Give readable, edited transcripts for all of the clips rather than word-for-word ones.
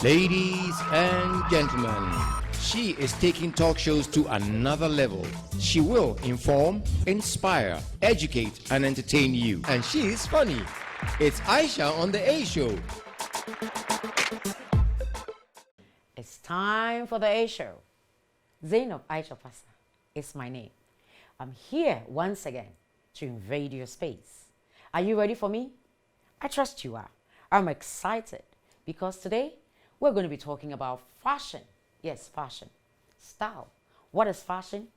Ladies and gentlemen, she is taking talk shows to another level. She will inform, inspire, educate, and entertain you. And she is funny. It's Ayesha on the A Show. It's time for the A Show. Zainab Ayesha Pasa is my name. I'm here once again to invade your space. Are you ready for me? I trust you are. I'm excited because today we're going to be talking about fashion. Yes, fashion. Style. What is fashion?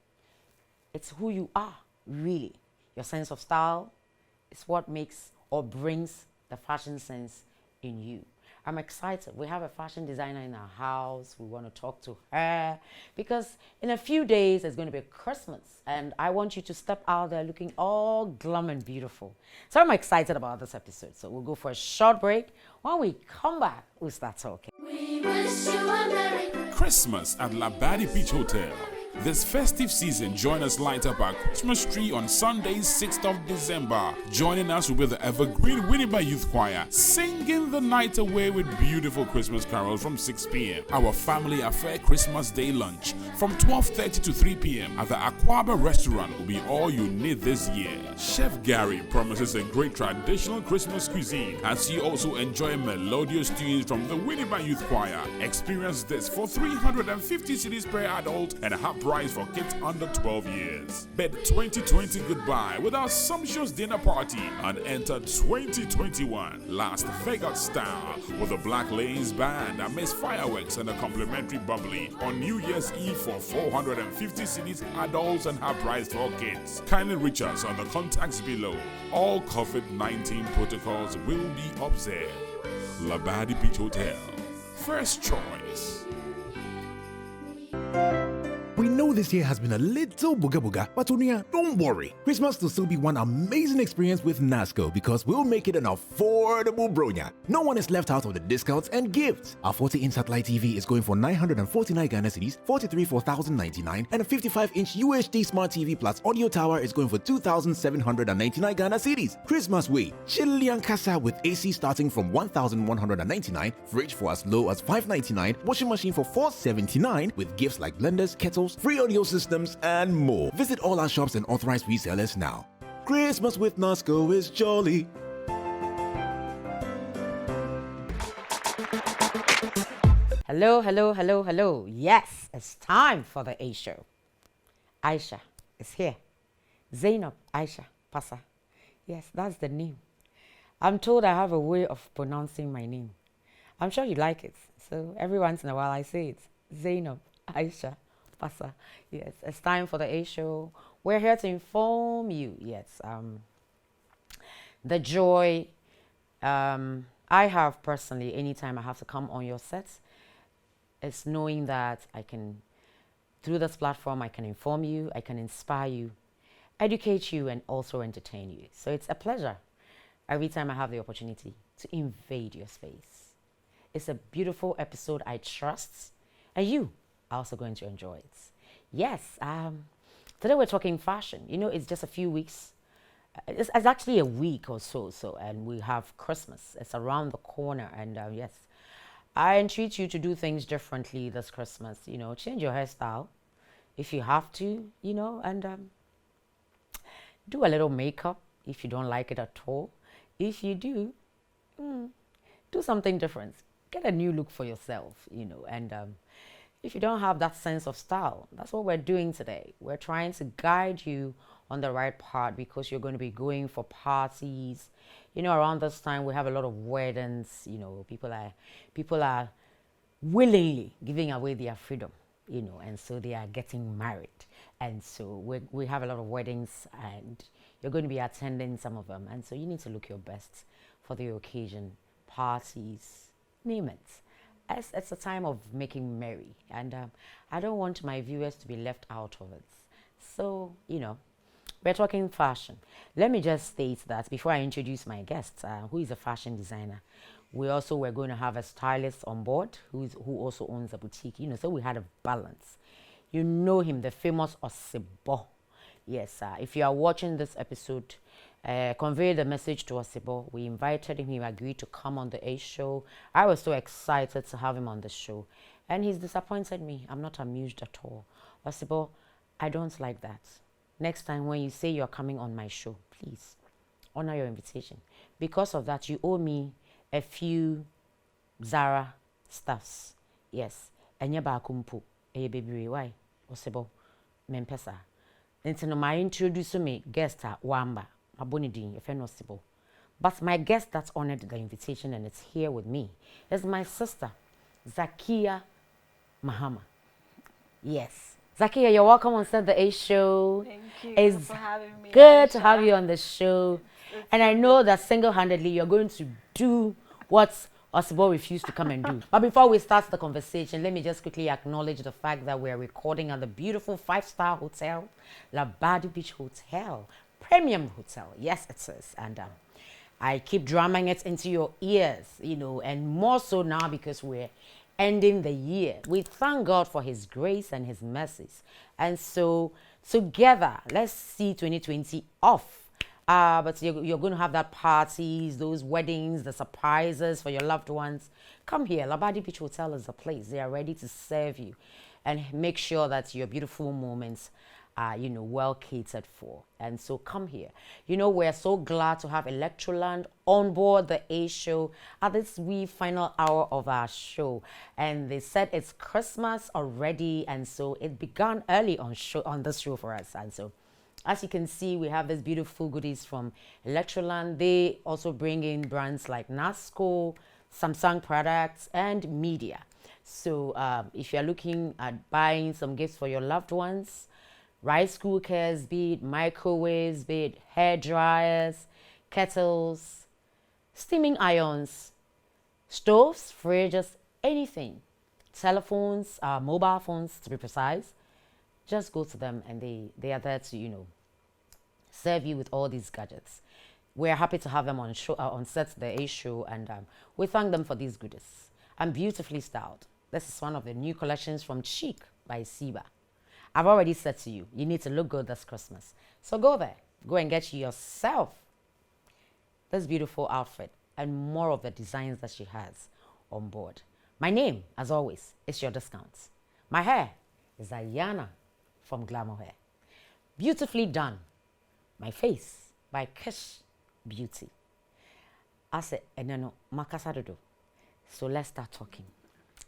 It's who you are, really. Your sense of style is what makes or brings the fashion sense in you. I'm excited. We have a fashion designer in our house. We want to talk to her because in a few days it's going to be Christmas and I want you to step out there looking all glum and beautiful. So I'm excited about this episode. So we'll go for a short break. When we come back, we'll start talking. We wish you a Merry Christmas at Labadi Beach Hotel. This festive season, join us light up our Christmas tree on Sunday, 6th of December. Joining us will be the evergreen Winneba Youth Choir, singing the night away with beautiful Christmas carols from 6 p.m. Our family affair Christmas Day lunch from 12:30 to 3 p.m. at the Aquaba restaurant will be all you need this year. Chef Gary promises a great traditional Christmas cuisine as you also enjoy melodious tunes from the Winneba Youth Choir. Experience this for 350 cedis per adult and half price for kids under 12 years. Bid 2020 goodbye with our sumptuous dinner party and enter 2021 Las Vegas style with the Black Lanes Band amidst fireworks and a complimentary bubbly on New Year's Eve for 450 cedis adults and half price for kids. Kindly reach us on the contacts below. All COVID-19 protocols will be observed. Labadi Beach Hotel. First choice. We know this year has been a little booga booga, but Tonia, don't worry. Christmas will still be one amazing experience with NASCO because we'll make it an affordable bronya. No one is left out of the discounts and gifts. Our 40-inch satellite TV is going for 949 Ghana cedis, 43 for 1,099, and a 55-inch UHD Smart TV Plus audio tower is going for 2,799 Ghana cedis. Christmas way, Chilean Casa with AC starting from 1,199, fridge for as low as 599, washing machine for 479 with gifts like blenders, kettles, free audio systems, and more. Visit all our shops and authorized resellers now. Christmas with NASCO is jolly. Hello, hello, hello, hello. Yes, it's time for the A Show. Ayesha is here. Zainab Ayesha Pasa. Yes, that's the name. I'm told I have a way of pronouncing my name. I'm sure you like it. So every once in a while I say it. Zainab Ayesha Pasa. Yes, it's time for the A Show. We're here to inform you. Yes, the joy I have personally anytime I have to come on your sets is knowing that I can, through this platform, I can inform you, I can inspire you, educate you, and also entertain you. So it's a pleasure every time I have the opportunity to invade your space. It's a beautiful episode, I trust, and you are also going to enjoy it. Yes, today we're talking fashion. You know, it's just a few weeks. It's actually a week or so, and we have Christmas. It's around the corner, and yes, I entreat you to do things differently this Christmas. You know, change your hairstyle if you have to, you know, and do a little makeup if you don't like it at all. If you do, do something different. Get a new look for yourself, you know, and if you don't have that sense of style, that's what we're doing today. We're trying to guide you on the right path because you're going to be going for parties. You know, around this time we have a lot of weddings. You know, people are willingly giving away their freedom. You know, and so they are getting married, and so we have a lot of weddings, and you're going to be attending some of them, and so you need to look your best for the occasion, parties, name it. It's a time of making merry, and I don't want my viewers to be left out of it. So, you know, we're talking fashion. Let me just state that before I introduce my guest, who is a fashion designer, we're going to have a stylist on board who also owns a boutique. You know, so we had a balance. You know him, the famous Osibo. Yes, if you are watching this episode, conveyed the message to Osibo. We invited him. He agreed to come on the A show. I was so excited to have him on the show. And he's disappointed me. I'm not amused at all. Osibo, I don't like that. Next time when you say you're coming on my show, please honor your invitation. Because of that, you owe me a few Zara stuffs. Yes. Enye ba kumpu. Eye baby why? Osibo. Mempesa. Nti no my introduce me guest Wamba. Abonidin, if Osibo. But my guest that honored the invitation and it's here with me is my sister, Zakiya Mahama. Yes. Zakiya, you're welcome on Set the A Show. Thank you It's for having me. good to Ayesha. have you on the show. And I know that single-handedly you're going to do what Osibo refused to come and do. But before we start the conversation, let me just quickly acknowledge the fact that we're recording at the beautiful 5-star hotel, Labadi Beach Hotel, premium hotel. Yes, it is. And I keep drumming it into your ears, you know, and more so now because we're ending the year. We thank God for his grace and his mercies. And so together, let's see 2020 off. But you're going to have that parties, those weddings, the surprises for your loved ones. Come here. Labadi Beach Hotel is the place. They are ready to serve you and make sure that your beautiful moments are, you know, well catered for. And so come here. You know, we're so glad to have Electroland on board the A show at this wee final hour of our show. And they said it's Christmas already. And so it began early on this show for us. And so as you can see, we have these beautiful goodies from Electroland. They also bring in brands like Nasco, Samsung products, and media. So if you're looking at buying some gifts for your loved ones, rice cookers, be it microwaves, be it hair dryers, kettles, steaming irons, stoves, fridges, anything, telephones, mobile phones to be precise, just go to them and they are there to, you know, serve you with all these gadgets. We're happy to have them on Set the A show, and we thank them for these goodies. And beautifully styled. This is one of the new collections from Chic by Siba. I've already said to you, you need to look good this Christmas. So go there, go and get yourself this beautiful outfit and more of the designs that she has on board. My name, as always, is your discounts. My hair is Ayana from Glamour Hair. Beautifully done. My face by Kish Beauty. I said, no, Makasadodo. So let's start talking.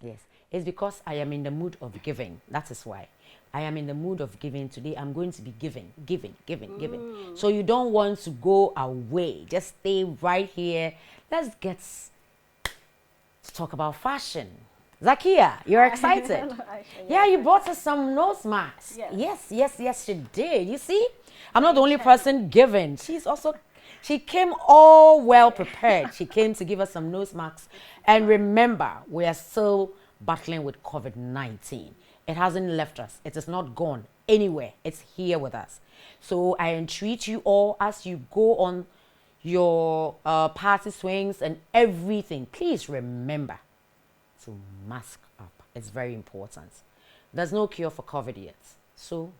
Yes, it's because I am in the mood of giving. That is why. I am in the mood of giving today. I'm going to be giving. So you don't want to go away. Just stay right here. Let's get to talk about fashion. Zakiya, you're excited. Yeah, you brought us some nose masks. Yes, she did. You see, I'm not the only person giving. She came all well prepared. She came to give us some nose masks. And remember, we are still battling with COVID-19. It hasn't left us. It is not gone anywhere. It's here with us. So I entreat you all as you go on your party swings and everything. Please remember to mask up. It's very important. There's no cure for COVID yet. So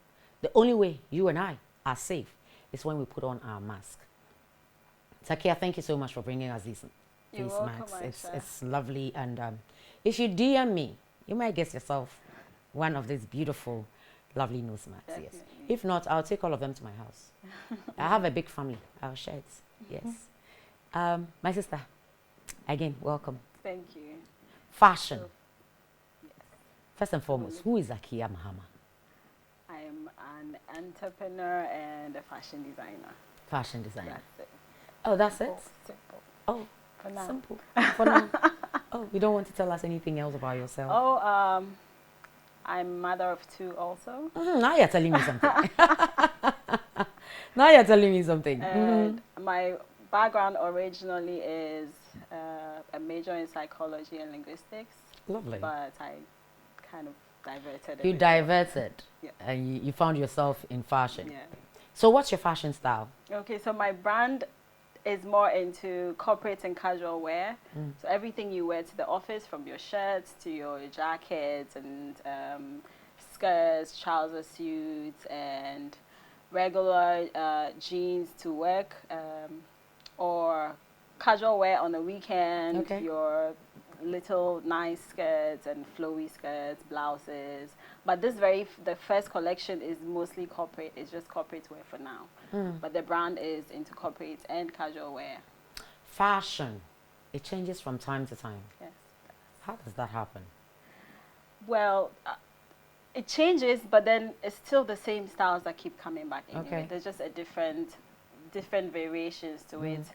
the only way you and I are safe is when we put on our mask. Zakiya, thank you so much for bringing us these masks. It's lovely. And if you DM me, you might get yourself one of these beautiful, lovely nose masks. Definitely. Yes. If not, I'll take all of them to my house. I have a big family. I'll share it. Yes. My sister, again, welcome. Thank you. Fashion. Yes. First and foremost, who is Zakiya Mahama? I am an entrepreneur and a fashion designer. Fashion designer. That's it. Oh, that's it? Simple. Oh, For now. simple. For now. Oh, you don't want to tell us anything else about yourself? Oh, I'm mother of two also. Now you're telling me something. Now you're telling me something. And my background originally is a major in psychology and linguistics. Lovely. But I kind of diverted. You diverted. Yeah. And you found yourself in fashion. Yeah. So what's your fashion style? Okay, so my brand is more into corporate and casual wear. So everything you wear to the office, from your shirts to your jackets and skirts, trouser suits, and regular jeans to work, or casual wear on the weekend, Okay. your little nice skirts and flowy skirts, blouses. But the first collection is mostly corporate. It's just corporate wear for now. But the brand is into corporate and casual wear. Fashion, it changes from time to time. Yes. How does that happen? Well, it changes, but then it's still the same styles that keep coming back anyway. Okay. There's just a different variations to it.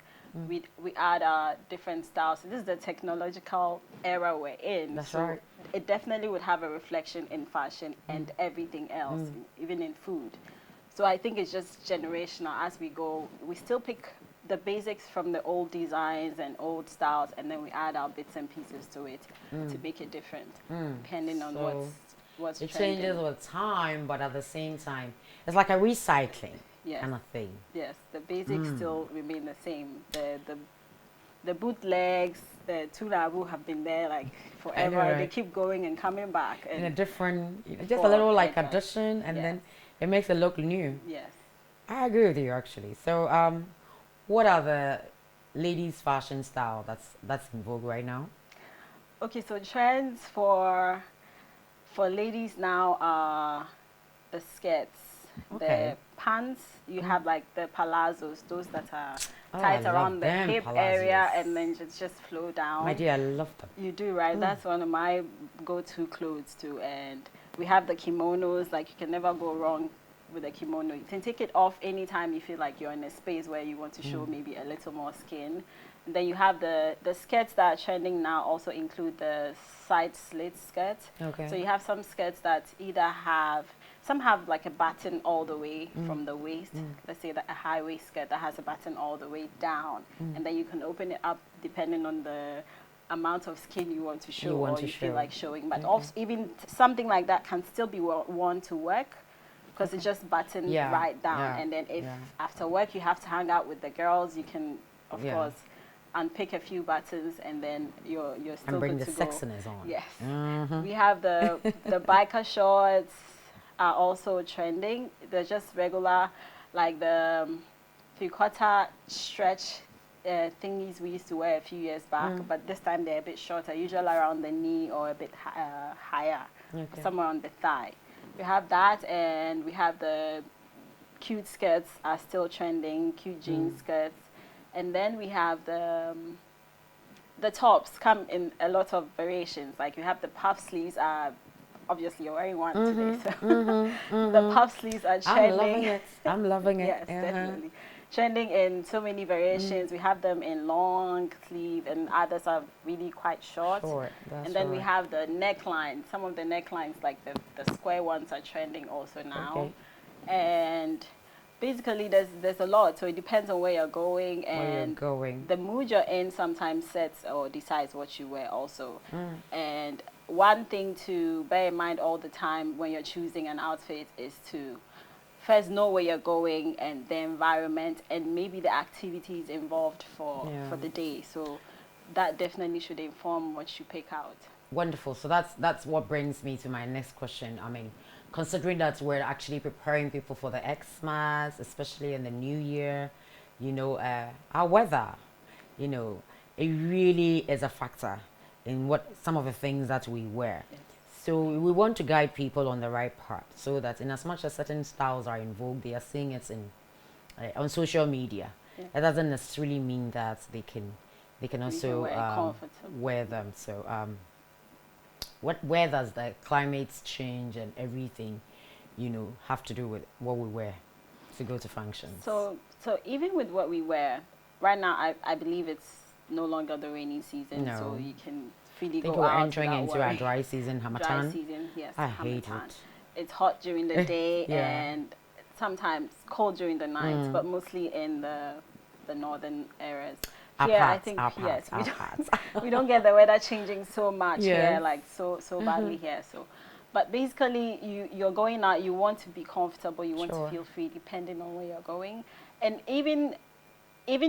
We add different styles. So this is the technological era we're in. That's so right. it definitely would have a reflection in fashion and everything else, even in food. So I think it's just generational. As we go, we still pick the basics from the old designs and old styles, and then we add our bits and pieces to it to make it different, depending on So what's it trending. changes with time, but at the same time, it's like a recycling Yes. kind of thing. Yes, the basics still remain the same. The bootlegs, the tulabu have been there like forever. Right. They keep going and coming back. In a And different, just a little like Forever. addition, and Yes. then it makes it look new. yes. I agree with you actually. So, what are the ladies' fashion style that's in vogue right now? Okay, so trends for ladies now are the skirts, Okay. the pants. You have like the palazzos, those that are Oh, I tight love around the them hip area palazzos. and then just flow down. My dear, I love them. You do, right? That's one of my go-to clothes too. And we have the kimonos. Like, you can never go wrong with a kimono. You can take it off anytime you feel like you're in a space where you want to show maybe a little more skin. And then you have the skirts that are trending now also include the side slit skirts. Okay. So you have some skirts that some have like a button all the way from the waist. Let's say that a high waist skirt that has a button all the way down. And then you can open it up depending on the amount of skin you want to show want or to you feel show. like showing. But also even something like that can still be worn to work because it's just buttoned Yeah, right down. yeah, And then if yeah. after work you have to hang out with the girls, you can, of Yeah. course, unpick a few buttons and then you're still And bring good the to go. sexiness on. Yes. Mhm. We have the biker shorts are also trending. They're just regular, like the three-quarter stretch thingies we used to wear a few years back, but this time they're a bit shorter, usually around the knee or a bit higher, Okay. somewhere on the thigh. We have that, and we have the cute skirts are still trending, cute jean skirts. And then we have the tops come in a lot of variations. Like you have the puff sleeves are, obviously you're wearing one today, so the puff sleeves are I'm trending. loving it. I'm loving it. Yes, definitely. Trending in so many variations. We have them in long sleeve and others are really quite short. Short, that's And then we right. have the neckline. Some of the necklines, like the square ones, are trending also now. Okay. And basically there's a lot, so it depends on where you're going Where you're and going. the mood you're in sometimes sets or decides what you wear also. And one thing to bear in mind all the time when you're choosing an outfit is to first know where you're going and the environment and maybe the activities involved for the day. So that definitely should inform what you pick out. Wonderful. So that's what brings me to my next question. I mean, considering that we're actually preparing people for the Xmas, especially in the new year, you know, our weather, you know, it really is a factor in what some of the things that we wear. So we want to guide people on the right path so that in as much as certain styles are in vogue, they are seeing it in on social media. That doesn't necessarily mean that they can also wear it comfortably. wear them. So where does the climate change and everything, you know, have to do with what we wear to go to functions? So even with what we wear, right now I believe it's no longer the rainy season, No. so you can freely I think go we're out entering without into worry. our dry season, Dry Hamatan. season, yes. I hate Hamatan. it. It's hot during the day Yeah. and sometimes cold during the nights, but mostly in the northern areas. Our Here, I parts, think our yes, parts, our parts. we don't get the weather changing so much Yes. here, like so badly here. So, but basically, you're going out. You want to be comfortable. You want Sure. to feel free, depending on where you're going. And even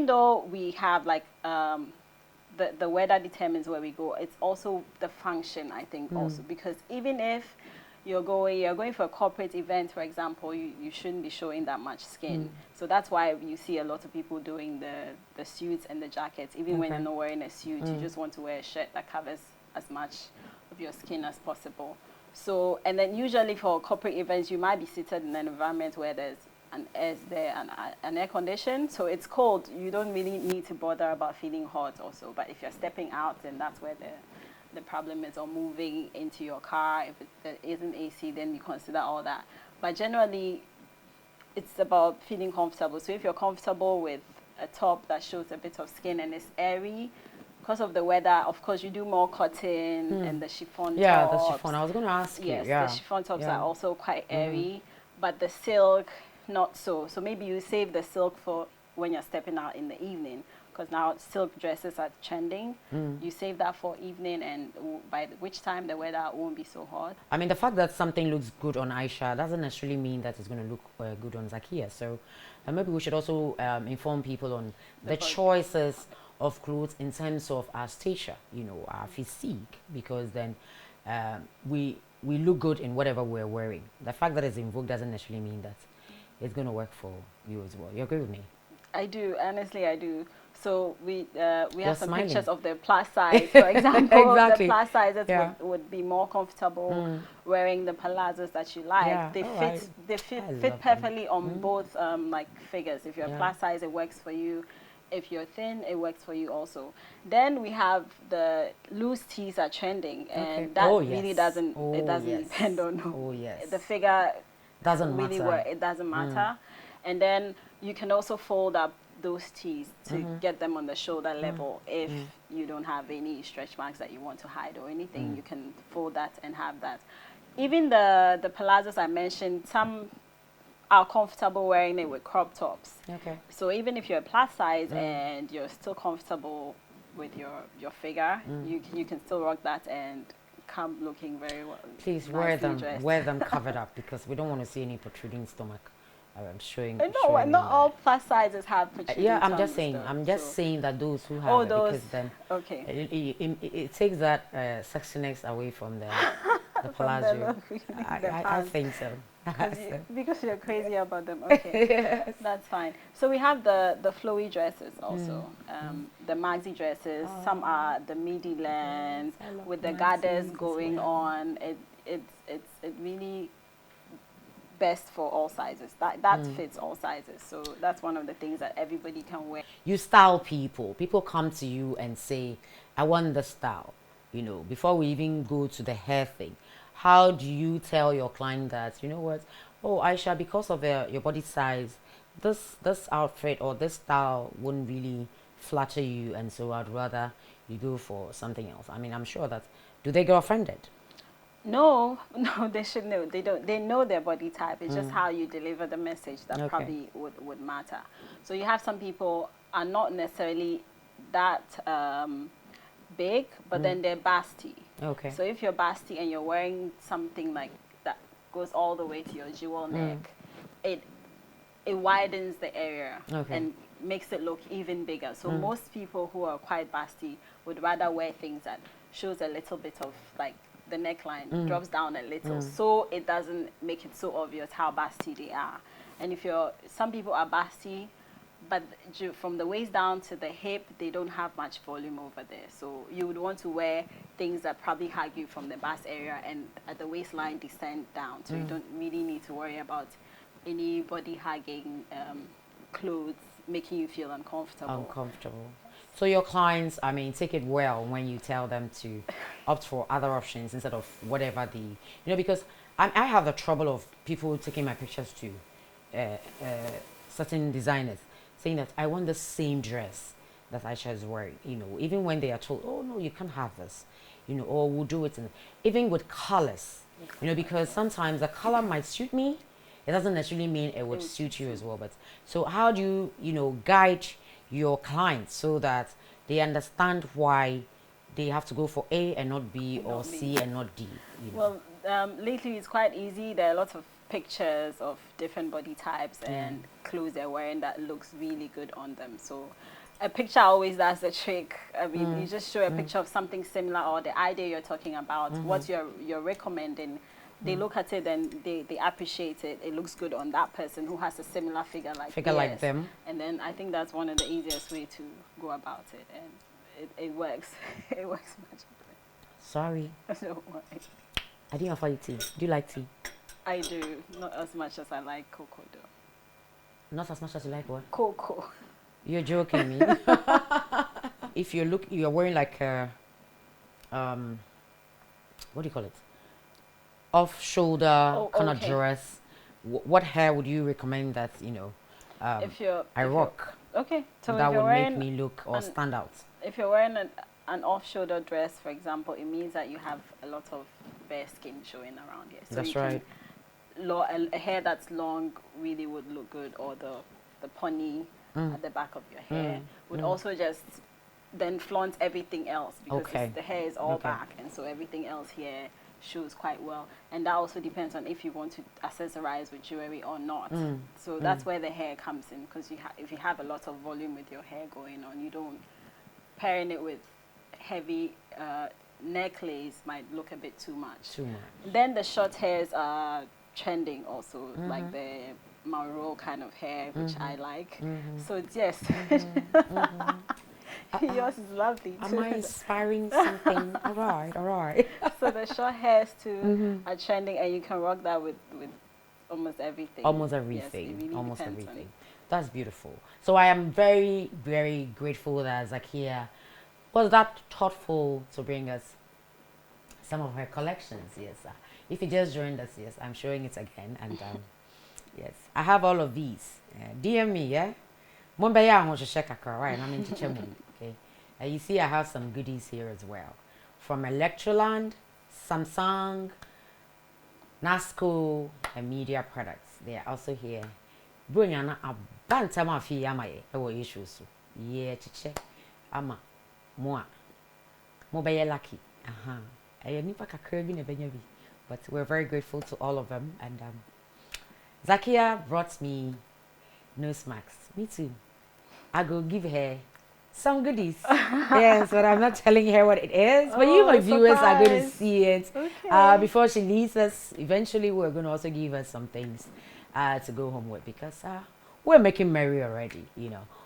though we have like the weather determines where we go, it's also the function, I think, also, because even if you're going for a corporate event, for example, you shouldn't be showing that much skin. So that's why you see a lot of people doing the suits and the jackets. Even when you're not wearing a suit, you just want to wear a shirt that covers as much of your skin as possible. So, and then usually for corporate events, you might be seated in an environment where there's an air condition, so it's cold. You don't really need to bother about feeling hot also. But if you're stepping out, then that's where the problem is, or moving into your car. If there isn't AC, then you consider all that. But generally, it's about feeling comfortable. So if you're comfortable with a top that shows a bit of skin and is airy, because of the weather, of course, you do more cotton and the chiffon Yeah, tops. the chiffon. I was going to ask you. Yes, Yeah. the chiffon tops are also quite airy, but the silk, not so. So maybe you save the silk for when you're stepping out in the evening, because now silk dresses are trending. You save that for evening, and by which time the weather won't be so hot. I mean, the fact that something looks good on Aisha doesn't necessarily mean that it's going to look good on Zakiya. So maybe we should also inform people on the choices of clothes in terms of our stature, you know, our physique, because then we look good in whatever we're wearing. The fact that it's in vogue doesn't necessarily mean that it's going to work for you as well. You agree with me? I do, honestly, I do. So we have some smiling. pictures of the plus size, for example. Exactly. The plus sizes Yeah. would be more comfortable wearing the palazzos that you like. Yeah. They Oh, fit they I fit love perfectly on both like figures. If you're Yeah. plus size, it works for you. If you're thin, it works for you also. Then we have the loose tees are trending, and Okay. that Oh, really yes. doesn't Oh, it doesn't yes. depend on Oh, yes. the figure. Doesn't Really matter. work. It doesn't matter. And then you can also fold up those tees to get them on the shoulder level. If you don't have any stretch marks that you want to hide or anything, you can fold that and have that. Even the palazzos I mentioned, some are comfortable wearing it with crop tops. Okay. So even if you're a plus size and you're still comfortable with your figure, you can still rock that and come looking very well. Please nicely wear them covered up, because we don't want to see any protruding stomach. Showing. No, showing not all plus sizes have protruding yeah, I'm tongues just saying. though, I'm just so- saying that those who have Oh, it, those. because then Okay. it takes that sexiness away from the palazzo. look, the I pants. think so. Because you're crazy about them. Okay, Yes. that's fine. So we have the flowy dresses also, the maxi dresses. Some are the midi length I love with the maxis gathers as going well. on. It really best for all sizes. That fits all sizes. So that's one of the things that everybody can wear. You style people. People come to you and say, I want the style. You know, before we even go to the hair thing, how do you tell your client that, you know what, oh, Aisha, because of your body size, this outfit or this style wouldn't really flatter you, and so I'd rather you go for something else. I mean, I'm sure that, do they get offended? No, they should know. They don't. They know their body type. It's just how you deliver the message that Okay. probably would matter. So you have some people are not necessarily that big, but then they're busty. Okay. So if you're busty and you're wearing something like that goes all the way to your jewel neck, it widens the area Okay. and makes it look even bigger. So most people who are quite busty would rather wear things that shows a little bit of like the neckline drops down a little, so it doesn't make it so obvious how busty they are. And if some people are busty, but from the waist down to the hip, they don't have much volume over there. So you would want to wear things that probably hug you from the bust area and at the waistline descend down. So you don't really need to worry about any body hugging clothes making you feel uncomfortable. So your clients, I mean, take it well when you tell them to opt for other options instead of whatever because I have the trouble of people taking my pictures to certain designers saying that I want the same dress that Aisha is wearing, even when they are told, oh no, you can't have this, or we'll do it even with colors, because sometimes the color might suit me. It doesn't necessarily mean it would suit you as well. But so how do you, guide your clients so that they understand why they have to go for A and not B, or C and not D? Well, lately it's quite easy. There are lots of pictures of different body types and clothes they're wearing that looks really good on them. So a picture always does the trick. I mean, you just show a picture of something similar or the idea you're talking about, what you're recommending, they look at it and they appreciate it. It looks good on that person who has a similar figure like like them. And then I think that's one of the easiest way to go about it, and it works. It works much better. Sorry. Don't worry. I didn't offer you tea. Do you like tea? I do, not as much as I like cocoa though. Not as much as you like what? Cocoa. You're joking me. If you're wearing like a, what do you call it? Off shoulder kind of dress. What hair would you recommend that I rock? Okay, so that if you're would wearing make me look or stand out. If you're wearing an off-shoulder dress, for example, it means that you have a lot of bare skin showing around here. So that's right. A hair that's long really would look good, or the pony at the back of your hair would also just then flaunt everything else, because the hair is all back, and so everything else here shows quite well. And that also depends on if you want to accessorize with jewelry or not. So that's where the hair comes in, because if you have a lot of volume with your hair going on, you don't pairing it with heavy necklace might look a bit too much. Then the short hairs are trending also, like the Mauro kind of hair, which I like. So yes, yours is lovely too. Am I inspiring something? all right. So the short hairs too are trending, and you can rock that with almost everything. Almost everything. Yes, it really almost depends everything. That's beautiful. So I am very, very grateful that Zakiya was that thoughtful to bring us some of her collections. Yes, if you just joined us, yes, I'm showing it again, and yes, I have all of these. DM me, yeah. Right, I'm in okay. You see, I have some goodies here as well, from Electroland, Samsung, Nasco, and Media Products. They are also here. Brunyana a banta mafi amaye. Ewo issues. Yeah, chiche. Ama. Moi. Mobile lucky. But we're very grateful to all of them. And Zakiya brought me nose masks. Me too. I go give her some goodies. Yes, but I'm not telling her what it is. But you, my viewers, are going to see it. Okay. Before she leaves us, eventually we're going to also give her some things to go home with, because we're making merry already.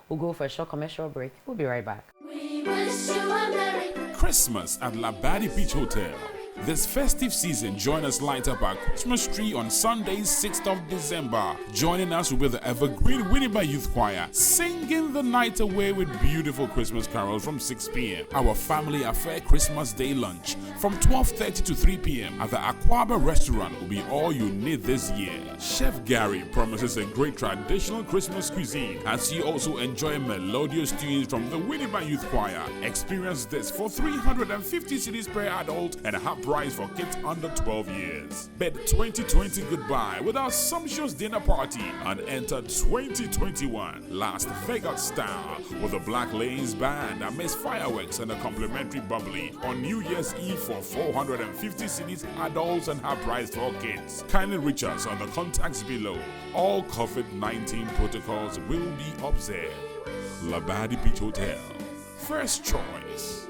We'll go for a short commercial break. We'll be right back. We wish you a Merry Christmas at Labadi Beach Hotel. This festive season, join us light up our Christmas tree on Sunday, 6th of December. Joining us will be the evergreen Winneba Youth Choir, singing the night away with beautiful Christmas carols from 6 p.m. Our family affair Christmas Day lunch from 12:30 to 3 p.m. at the Aquaba restaurant will be all you need this year. Chef Gary promises a great traditional Christmas cuisine as you also enjoy melodious tunes from the Winneba Youth Choir. Experience this for 350 cedis per adult and a half price for kids under 12 years. Bid 2020 goodbye with our sumptuous dinner party and enter 2021 Las Vegas style with the Black Lanes Band amidst fireworks and a complimentary bubbly on New Year's Eve for 450 cedis adults and half price for kids. Kindly reach us on the contacts below. All COVID-19 protocols will be observed. Labadi Beach Hotel, first choice.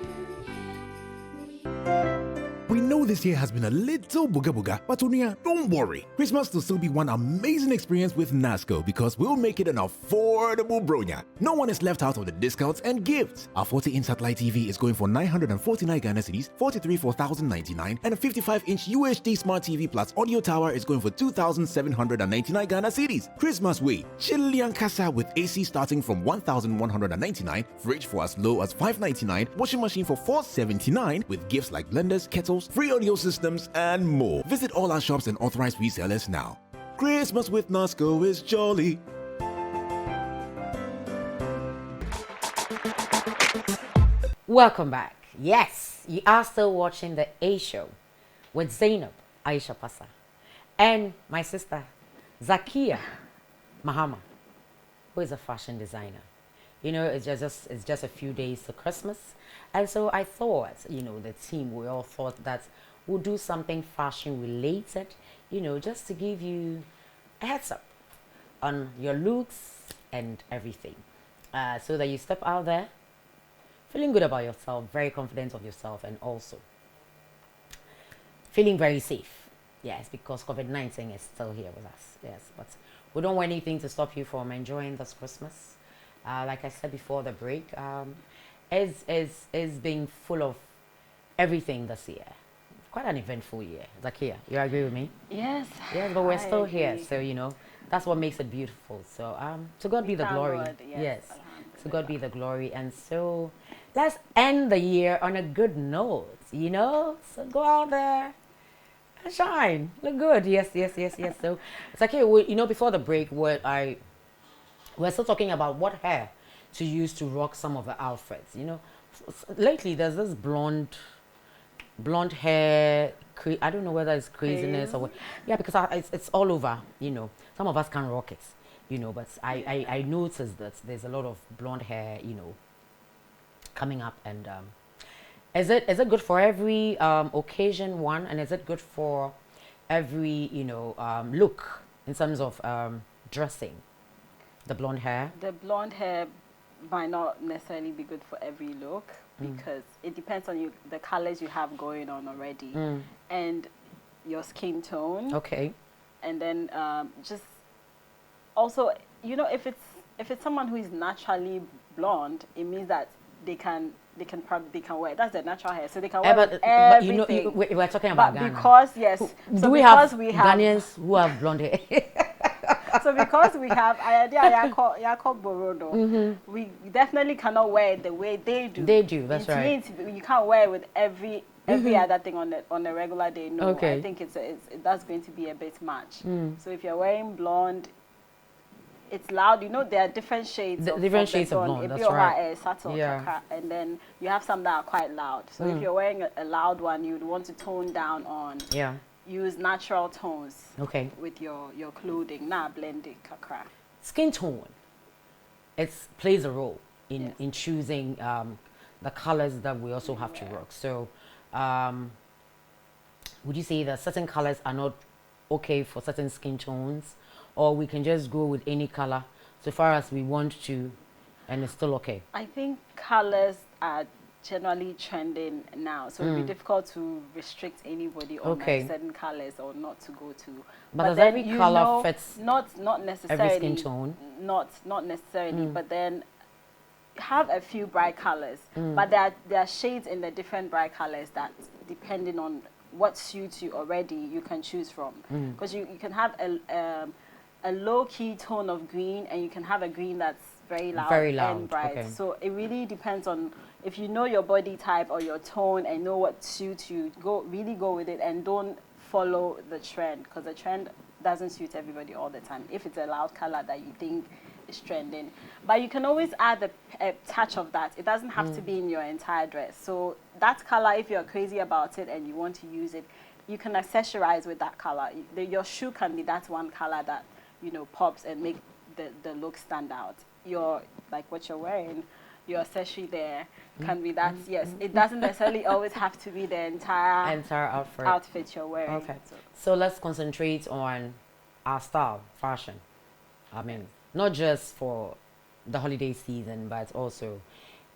We know this year has been a little booga, but Unia, don't worry. Christmas will still be one amazing experience with Nasco, because we'll make it an affordable bronya. No one is left out of the discounts and gifts. Our 40-inch satellite TV is going for 949 Ghana cedis, 43 for 1,099, and a 55-inch UHD Smart TV Plus audio tower is going for 2,799 Ghana cedis. Christmas way, Chilean Casa with AC starting from 1,199, fridge for as low as 599, washing machine for 479, with gifts like blenders, kettles, free audio systems, and more. Visit all our shops and authorized resellers now. Christmas with Nasco is jolly. Welcome back. Yes, you are still watching the A Show with Zainab, Ayesha Pasa, and my sister, Zakiya Mahama, who is a fashion designer. It's just a few days to Christmas. And so I thought, the team, we all thought that we'll do something fashion related, just to give you a heads up on your looks and everything. So that you step out there feeling good about yourself, very confident of yourself, and also feeling very safe. Yes, because COVID-19 is still here with us. Yes, but we don't want anything to stop you from enjoying this Christmas. Like I said before the break, is being full of everything this year. Quite an eventful year. Zakiya, you agree with me? Yes. Yes, but we're I still here, agree. so that's what makes it beautiful. So to God be the Thank glory. God, yes, To God be the glory. And so let's end the year on a good note. So go out there and shine, look good. Yes. So it's okay. Before the break, we're still talking about what hair to use to rock some of the outfits. Lately there's this blonde hair. I don't know whether it's craziness or what. Yeah, because it's all over. Some of us can rock it. But I noticed that there's a lot of blonde hair. Coming up, and is it good for every occasion one, and is it good for every look in terms of dressing? The blonde hair. The blonde hair might not necessarily be good for every look because it depends on the colors you have going on already and your skin tone. Okay. And then just also, if it's someone who is naturally blonde, it means that they can wear it. That's their natural hair, so they can wear But everything. we're talking about But Ghana. because yes, Do so we because have we have Ghanaians who have blonde hair? so because we have Yako Borodo, we definitely cannot wear it the way they do. They do, that's right. Means you can't wear it with every other thing on a regular day. No, Okay. I think that's going to be a bit much. So if you're wearing blonde, it's loud. There are different shades. Different shades of blonde. That's right. Subtle, Yeah. and then you have some that are quite loud. So if you're wearing a loud one, you'd want to tone down on. Yeah. Use natural tones. Okay. With your clothing, not blend it, kakra. Skin tone. It plays a role in Yes. in choosing the colors that we also have to rock. So, would you say that certain colors are not okay for certain skin tones, or we can just go with any color so far as we want to, and it's still okay? I think colors are generally trending now, so it'll be difficult to restrict anybody on like certain colors or not to go to. But does then, every color fits not necessarily every skin tone? Not necessarily, but then have a few bright colors. But there are shades in the different bright colors that, depending on what suits you already, you can choose from. Because you can have a low key tone of green, and you can have a green that's very loud and bright. Okay. So it really depends on if you know your body type or your tone and know what suits you. Really go with it, and don't follow the trend, because the trend doesn't suit everybody all the time. If it's a loud color that you think is trending, but you can always add a touch of that. It doesn't have to be in your entire dress. So that color, if you're crazy about it and you want to use it, you can accessorize with that color. Your shoe can be that one color that pops and make the look stand out. Like what you're wearing, your accessory there can be that. Yes, it doesn't necessarily always have to be the entire outfit you're wearing. Okay. So let's concentrate on our style, fashion. I mean, not just for the holiday season, but also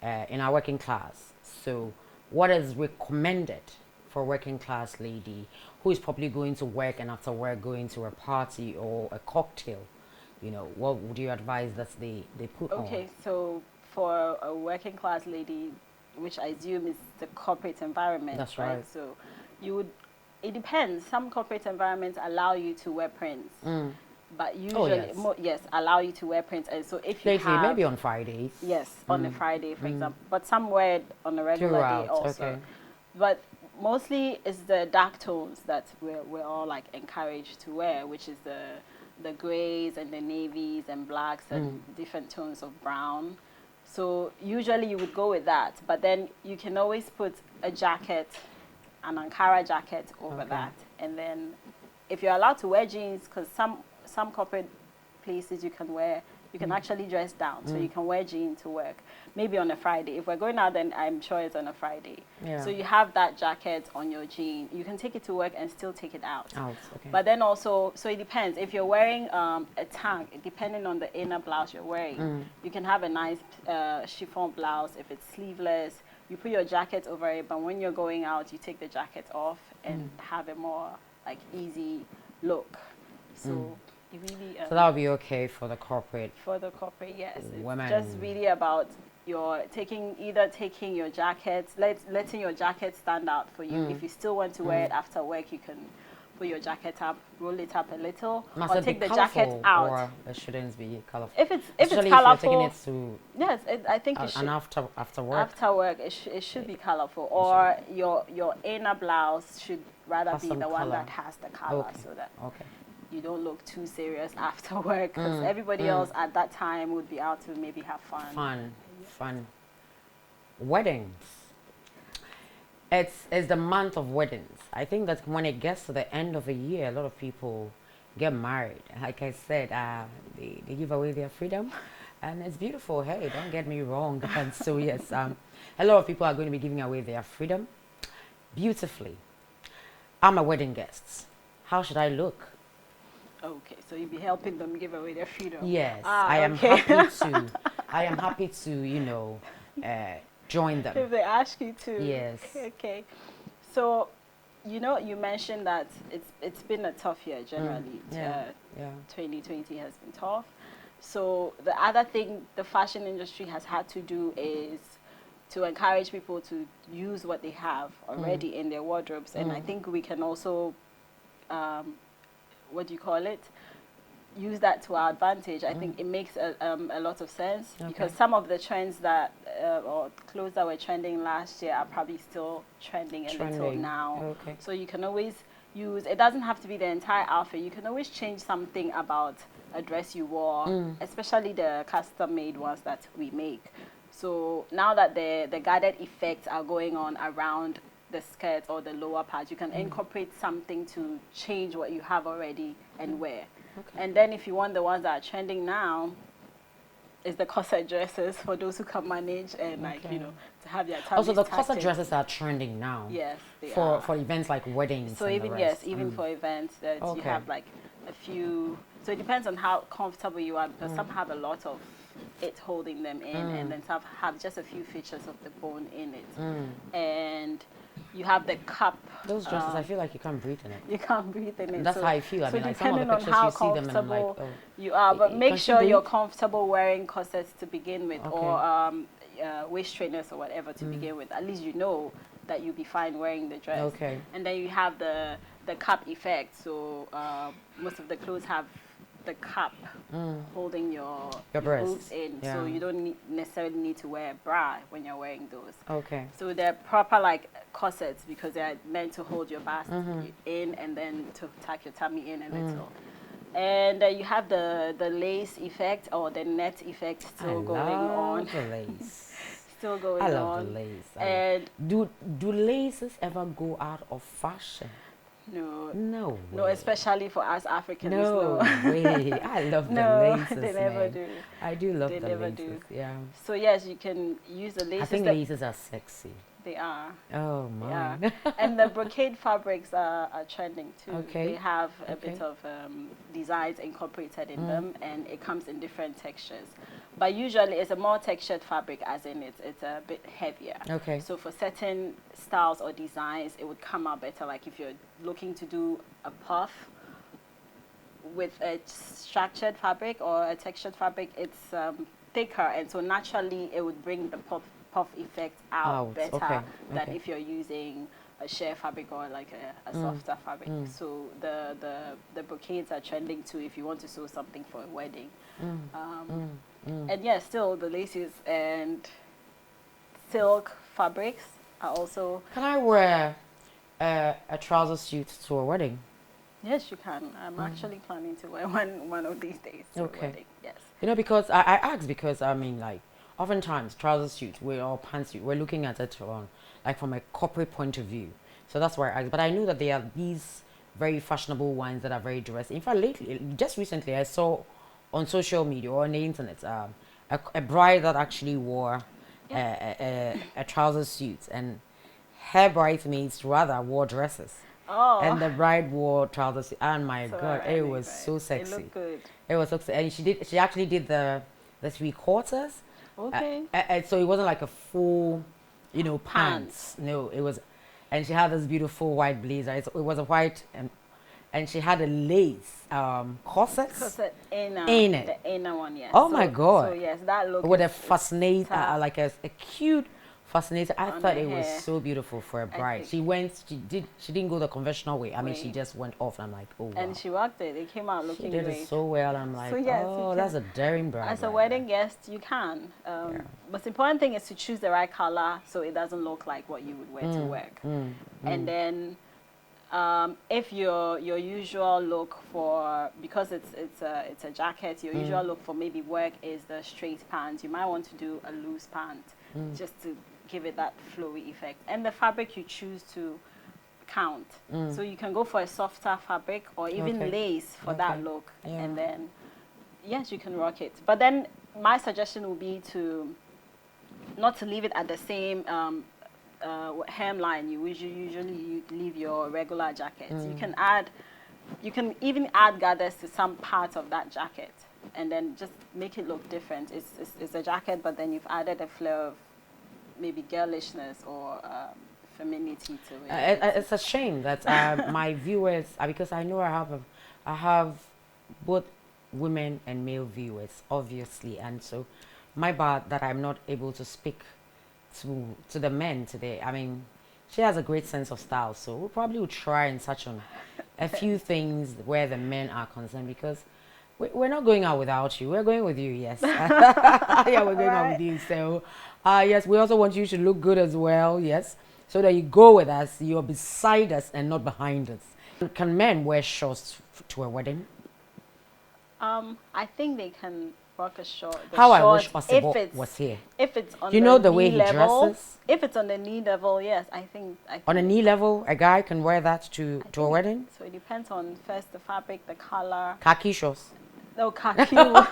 in our working class. So what is recommended for a working class lady who is probably going to work and after work going to a party or a cocktail? What would you advise that they put on? Okay, so for a working class lady, which I assume is the corporate environment. That's right. So it depends. Some corporate environments allow you to wear prints. But usually, allow you to wear prints. And so if you have... Maybe on Fridays. Yes, on a Friday, for example. But some wear it on a regular day also. Okay. But mostly it's the dark tones that we're all like encouraged to wear, which is the grays and the navies and blacks and different tones of brown. So usually you would go with that, but then you can always put a jacket, an Ankara jacket over that. And then if you're allowed to wear jeans, because some corporate places you can actually dress down, so you can wear jeans to work. Maybe on a Friday. If we're going out, then I'm sure it's on a Friday. Yeah. So you have that jacket on your jean. You can take it to work and still take it out. Okay. But then also, so it depends. If you're wearing a tank, depending on the inner blouse you're wearing, you can have a nice chiffon blouse. If it's sleeveless, you put your jacket over it. But when you're going out, you take the jacket off and have a more like easy look. So it really So that would be okay for the corporate for the corporate, yes. women. It's just really about your taking your jacket, letting your jacket stand out for you. If you still want to wear it after work, you can put your jacket up, roll it up a little, Must or it be take the jacket colourful, out. or it shouldn't be colorful? If it's Especially colorful, if you're taking it to yes, I think it should. and after work. After work, it should be colorful, or your inner blouse should rather Has be some the one colour. that has the color, Okay. so that Okay. you don't look too serious after work, because everybody else at that time would be out to maybe have fun. Fun. Weddings. It's the month of weddings. I think that when it gets to the end of a year, a lot of people get married. Like I said, they give away their freedom, and it's beautiful. Hey, don't get me wrong. And so yes, a lot of people are going to be giving away their freedom beautifully. I'm a wedding guest. How should I look? Okay, so you'll be helping them give away their freedom. Yes, Ah, I am okay. happy to. I am happy to, join them. If they ask you to. Yes. Okay. So, you mentioned that it's been a tough year generally. Yeah. 2020 has been tough. So the other thing the fashion industry has had to do is to encourage people to use what they have already in their wardrobes. And I think we can also, what do you call it? Use that to our advantage. I think it makes a lot of sense, because some of the trends that or clothes that were trending last year are probably still trending a little now. Okay. So you can always use, it doesn't have to be the entire outfit. You can always change something about a dress you wore, especially the custom made ones that we make. So now that the guarded effects are going on around the skirt or the lower part, you can incorporate something to change what you have already and wear. Okay. And then if you want the ones that are trending now, is the corset dresses for those who can manage and to have their tummies Also, the tucked corset in. dresses are trending now. Yes, they for are. events like weddings. So and even the rest. even for events that you Okay. have like a few. So it depends on how comfortable you are, because some have a lot of it holding them in, and then some have just a few features of the bone in it. And you have the cup. Those dresses, I feel like you can't breathe in it. You can't breathe in it. That's how I feel. I so mean, like some of the depending on pictures how you see them and I'm like, comfortable oh. you are, but make Can she sure you're breathe? comfortable wearing corsets to begin with, Okay. or waist trainers or whatever to begin with. At least you know that you'll be fine wearing the dress. Okay. And then you have the cup effect. So most of the clothes have the cup holding your breasts. boobs in, Yeah. so you don't necessarily need to wear a bra when you're wearing those. Okay. So they're proper like corsets, because they're meant to hold your bust in and then to tuck your tummy in a little. And you have the lace effect or the net effect still going on. The lace. Still going I on. love the lace. And Do laces ever go out of fashion? no, No. no, way. especially for us Africans. No way. I love No, the laces. they never man. do. I do love They the never laces. do. Yeah. So yes, you can use the laces. I think that laces are sexy. they are. Oh my. Yeah, and the brocade fabrics are trending too. Okay. They have a Okay. bit of designs incorporated in them, and it comes in different textures. But usually it's a more textured fabric, as in it's a bit heavier. Okay. So for certain styles or designs, it would come out better. Like if you're looking to do a puff with a structured fabric or a textured fabric, it's thicker, and so naturally it would bring the puff effect out better okay, than okay. if you're using a sheer fabric or like a softer fabric. So the brocades are trending too if you want to sew something for a wedding. And yeah, still the laces and silk fabrics are also. Can I wear a trouser suit to a wedding? Yes, you can. I'm actually planning to wear one of these days to a Okay. wedding. Yes. Because I asked because I mean like oftentimes trouser suits or pantsuit we're looking at it like from a corporate point of view. So that's why I asked. But I knew that there are these very fashionable ones that are very dressy. In fact, just recently I saw on social media or on the internet a bride that actually wore a trouser suit, and her bridesmaids rather wore dresses. Oh. And the bride wore trousers, and my So God, it ironic, was right? so sexy. It looked good. It was so sexy, and she actually did the 3/4. Okay. So it wasn't like a full, pants. No, it was, and she had this beautiful white blazer. It was a white and she had a lace corset Because the inner, in it. the inner one, yes. Oh my God. So yes, that look with a is fascinating, tap like a cute fascinator. I on thought the it was hair. so beautiful for a bride. think- She didn't go the conventional way. I mean, she Way. just went off. And I'm like, oh wow. and she rocked it. It came out She looking did great. it so well. I'm like, So yes, you oh, can- that's a daring bride. As a right wedding there. guest, you can. Yeah. Most important thing is to choose the right color so it doesn't look like what you would wear to work. And then, if your usual look for, because it's a jacket, your usual look for maybe work is the straight pants. You might want to do a loose pant just to give it that flowy effect. And the fabric you choose to count. So you can go for a softer fabric or even Okay. lace for that Okay. look, Yeah. and then yes, you can rock it. But then my suggestion would be to not to leave it at the same hemline. You usually leave your regular jacket. You can even add gathers to some part of that jacket, and then just make it look different. It's a jacket, but then you've added a flair of maybe girlishness or femininity to it. It's a shame that my viewers, because I know I have both women and male viewers, obviously, and so my bad that I'm not able to speak to the men today. I mean, she has a great sense of style, so we probably will try and touch on a few things where the men are concerned, because we're not going out without you. We're going with you, yes. Yeah, we're going out with you. So, yes, we also want you to look good as well, yes, so that you go with us, you're beside us and not behind us. Can men wear shorts to a wedding? I think they can rock a short. the How I shorts wish Possible if it's was here. if it's on You the know the way knee he level. dresses? If it's on the knee level, yes, I think On a knee level, a guy can wear that to a wedding? So it depends on first the fabric, the color. Khaki shorts. No, khaki would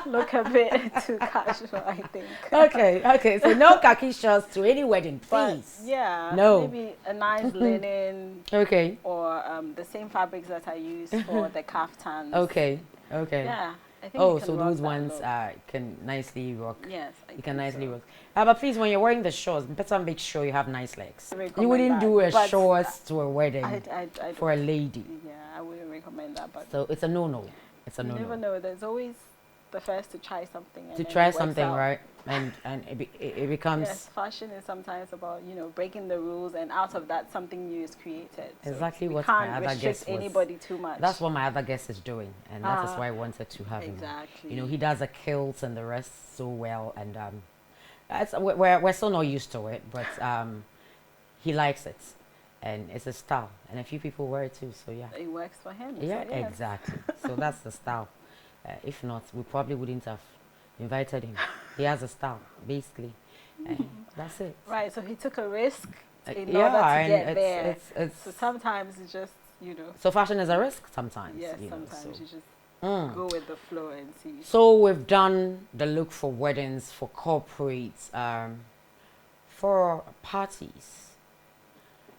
look a bit too casual, I think. Okay, so no khaki shorts to any wedding, But please. yeah, No. maybe a nice linen Okay, or the same fabrics that I use for the kaftans. okay. Yeah, I think Oh, you can so rock those that ones look. can nicely rock. Yes, I You can think nicely so. rock. But please, when you're wearing the shorts, better make sure you have nice legs. I You recommend wouldn't that, do a but shorts to a wedding I for a lady. Yeah, I wouldn't recommend that, but So it's a no-no. It's a you never no-no. know. There's always the first to try something. And To then try it works something, out. right? And it becomes Yes, fashion is sometimes about breaking the rules, and out of that something new is created. So exactly we what can't my other restrict guest was. anybody too much. That's what my other guest is doing, and that is why I wanted to have him. exactly. You know, he does the kilts and the rest so well, and we're still not used to it, but he likes it, and it's a style, and a few people wear it too. So yeah, It works for him. yeah, so yes. exactly. So that's the style. If not, we probably wouldn't have invited him. He has a style, basically. That's it. Right. So he took a risk in Yeah, order to and get there. it's So sometimes it's just so fashion is a risk sometimes. yes. you know, Sometimes so. you just Mm. go with the flow and see. So we've done the look for weddings, for corporates, for parties.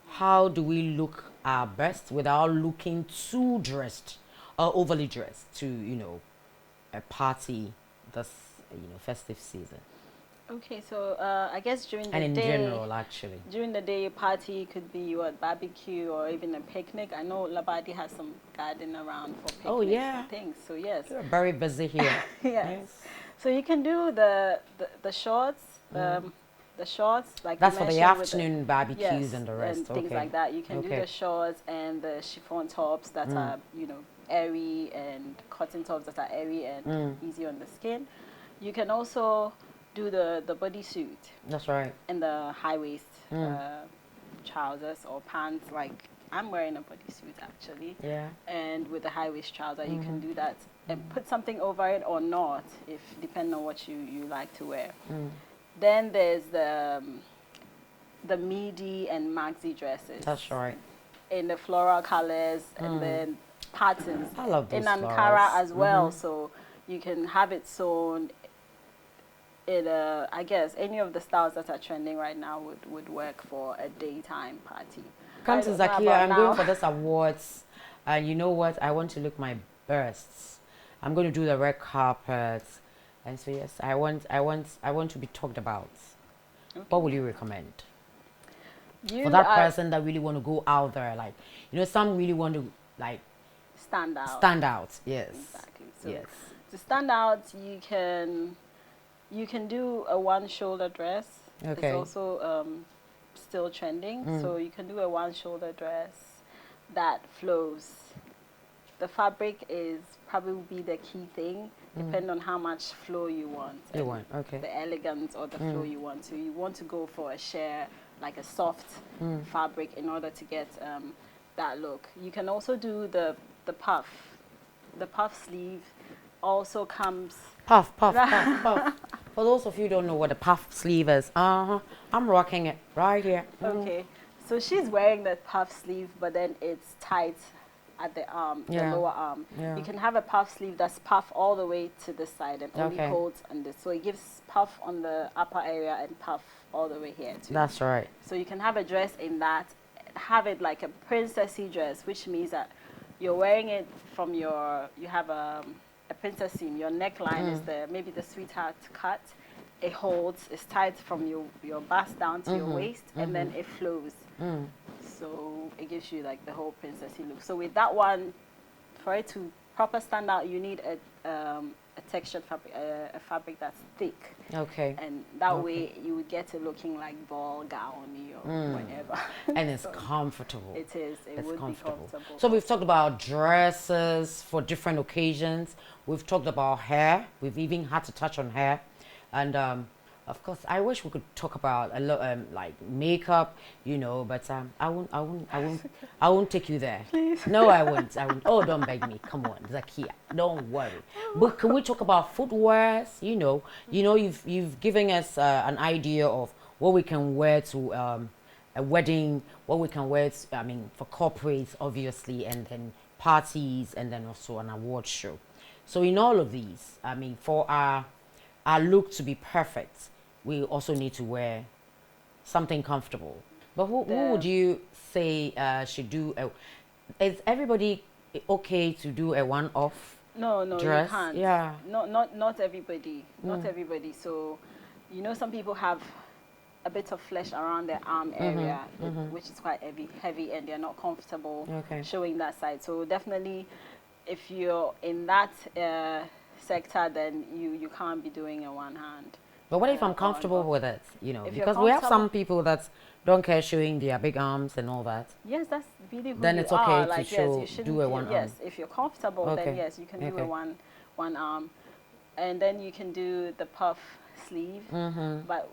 How do we look our best without looking too dressed or overly dressed to, a party this, festive season? Okay. So I guess during the And in day. general, actually. During the day, party could be what, barbecue or even a picnic. I know Labadi has some garden around for picnics Oh, yeah. and things. So yes, You're very busy here. yes. So you can do the shorts, the shorts like That's you for the mentioned with afternoon barbecues yes, and the rest. and things Okay. like that. You can do Okay. the shorts and the chiffon tops that are airy, and cotton tops that are airy and easy on the skin. You can also do the bodysuit That's right. and the high waist trousers or pants. Like I'm wearing a bodysuit actually, Yeah. and with the high waist trouser, you can do that and put something over it or not, if depending on what you like to wear. Then there's the midi and maxi dresses That's right. in the floral colors and then patterns. I love those in Ankara florals. as well, so you can have it sewn. I guess any of the styles that are trending right now would work for a daytime party. Come I to don't know Zakiya. about I'm now. going for this awards, and you know what? I want to look my best. I'm going to do the red carpet, and so yes, I want to be talked about. What will you recommend You for that are- person that really want to go out there? Like, some really want to like stand out. Stand out, yes. Exactly. So Yes. to stand out, you can do a one shoulder dress. Okay. It's also still trending. So you can do a one shoulder dress that flows. The fabric is probably be the key thing, depending on how much flow you want. You and want, okay. The elegance or the flow you want. So you want to go for a sheer, like a soft fabric in order to get that look. You can also do the puff. The puff sleeve also comes. Puff, puff, puff, puff. For those of you who don't know what a puff sleeve is, I'm rocking it right here. Okay, so she's wearing the puff sleeve, but then it's tight at the arm, Yeah. the lower arm. Yeah. You can have a puff sleeve that's puff all the way to the side and only Okay. holds on this. So it gives puff on the upper area and puff all the way here too. That's right. So you can have a dress in that, have it like a princessy dress, which means that you're wearing it from you have a princess seam. Your neckline is maybe the sweetheart cut. It holds, it's tight from your bust down to your waist, and then it flows. So it gives you like the whole princessy look. So with that one, for it to proper stand out, you need a textured fabric, a fabric that's thick. Okay. And that way you would get it looking like ball gowny or whatever. And it's So comfortable. it is. It It's would comfortable. be comfortable. So we've talked about dresses for different occasions. We've talked about hair. We've even had to touch on hair. And of course, I wish we could talk about a lot like makeup, you know, but I won't take you there. Please. No, I won't. Oh, don't beg me. Come on, Zakiya, don't worry. But can we talk about footwear? You know, you've given us an idea of what we can wear to a wedding, what we can wear, for corporates, obviously, and then parties, and then also an award show. So in all of these, for our look to be perfect, we also need to wear something comfortable. But who would you say should do is everybody okay to do a one-off No, dress? you can't. Yeah. Not everybody. Not everybody. So, some people have a bit of flesh around their arm area, which is quite heavy, and they're not comfortable Okay. showing that side. So definitely, if you're in that sector, then you can't be doing a one hand. But what if I'm on comfortable off. with it? If you're Because we have some comfortable- people that don't care showing their big arms and all that. Yes, that's really who Then you it's okay are. to Like, show- yes, you shouldn't do a feel- one arm. Yes, if you're comfortable, Okay. then yes, you can do Okay. a one arm, and then you can do the puff sleeve. But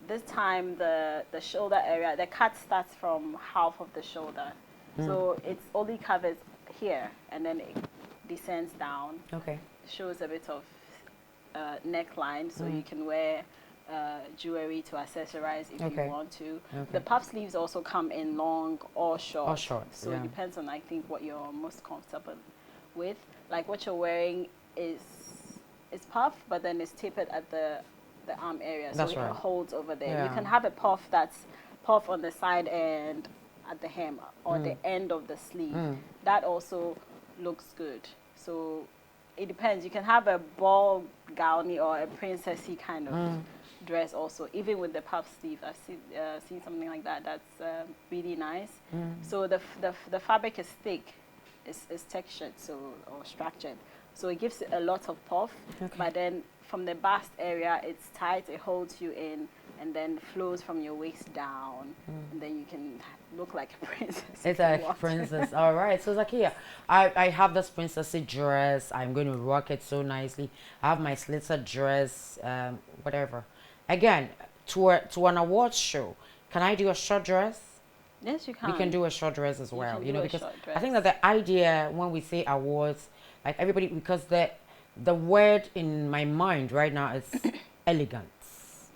this time the shoulder area, the cut starts from half of the shoulder, so it's only covers here, and then it descends down. Okay. Shows a bit of neckline, so you can wear jewelry to accessorize if Okay. you want to. Okay. The puff sleeves also come in long or short. Or short, So yeah. it depends on, I think, what you're most comfortable with. Like what you're wearing is puff, but then it's tapered at the arm area, so That's it right. holds over there. You Yeah. can have a puff that's puff on the side and at the hem or the end of the sleeve. That also looks good. So it depends. You can have a ball gowny or a princessy kind of dress also, even with the puff sleeve. I've seen something like that. That's really nice. So the fabric is thick, it's textured, or structured. So it gives it a lot of puff, but then from the bust area, it's tight, it holds you in, and then flows from your waist down, and then you can look like a princess. It's if you like want. princess. All right. So Zakiya, I have this princessy dress. I'm going to rock it so nicely. I have my slitted dress, whatever. Again, to an awards show, can I do a short dress? Yes, you can. We can do a short dress as well, can you know, do a because short I think that the idea when we say awards, like everybody, because the word in my mind right now is elegance.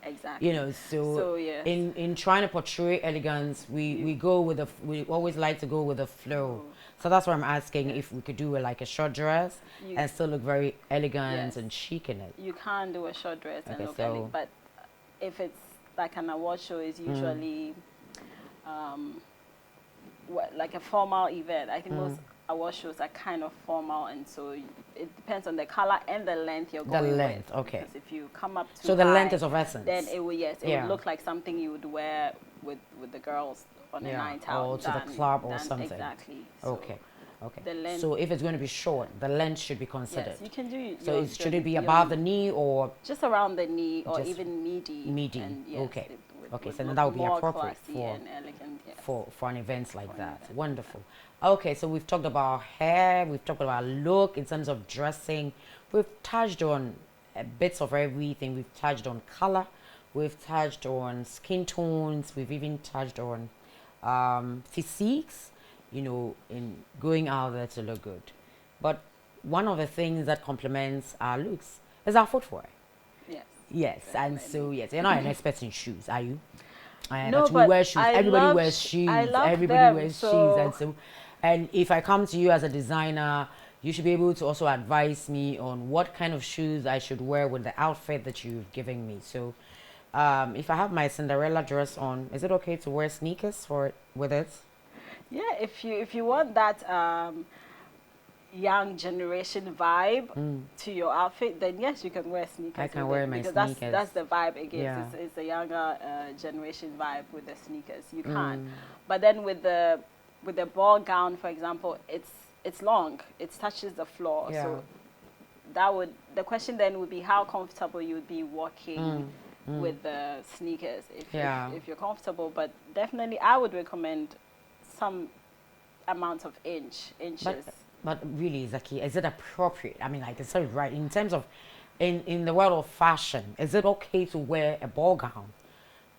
Exactly. You know, So, yes. in trying to portray elegance, we go with we always like to go with the flow. So that's why I'm asking if we could do like a short dress and still look very elegant Yes. and chic in it. You can do a short dress and Okay, look so- elegant, but if it's like an award show, is usually like a formal event. I think most award shows are kind of formal, and so it depends on the color and the length you're The going length, with. okay. Because if you come up too So the length high, is of essence. then it will it Yeah. would look like something you would wear with the girls on a Yeah, night out. or to the club or something. Exactly. So, Okay. Okay. The length. So if it's going to be short, the length should be considered. Yes, you can do. So should it be your- above the knee or just around the knee, or Just even midi? midi? And yes, Okay. it Okay, so then look that would be more appropriate classy for and elegant. Yes. for an event like an that. event like Wonderful. Okay, so we've talked about hair, we've talked about look in terms of dressing. We've touched on bits of everything. We've touched on color. We've touched on skin tones. We've even touched on physiques, you know, in going out there to look good. But one of the things that complements our looks is our footwear. Yes. Yes, and so yes, you're not an expert in shoes, are you? No, But we but wear shoes. I Everybody love wears sh- shoes. I love Everybody them, wears so- shoes, and so, and if I come to you as a designer, you should be able to also advise me on what kind of shoes I should wear with the outfit that you've given me. So, if I have my Cinderella dress on, is it okay to wear sneakers for it with it? Yeah, if you want that young generation vibe to your outfit, then yes, you can wear sneakers. I can with wear it, my because sneakers. That's the vibe it gives. Yeah. It's a younger generation vibe with the sneakers. You can, but then with the ball gown, for example, it's long. It touches the floor. Yeah. So the question then would be how comfortable you would be walking with the sneakers Yeah. if you're comfortable. But definitely, I would recommend some amount of inches. But really, Zaki, is it appropriate? I mean, like I said, right, in terms of, in the world of fashion, is it okay to wear a ball gown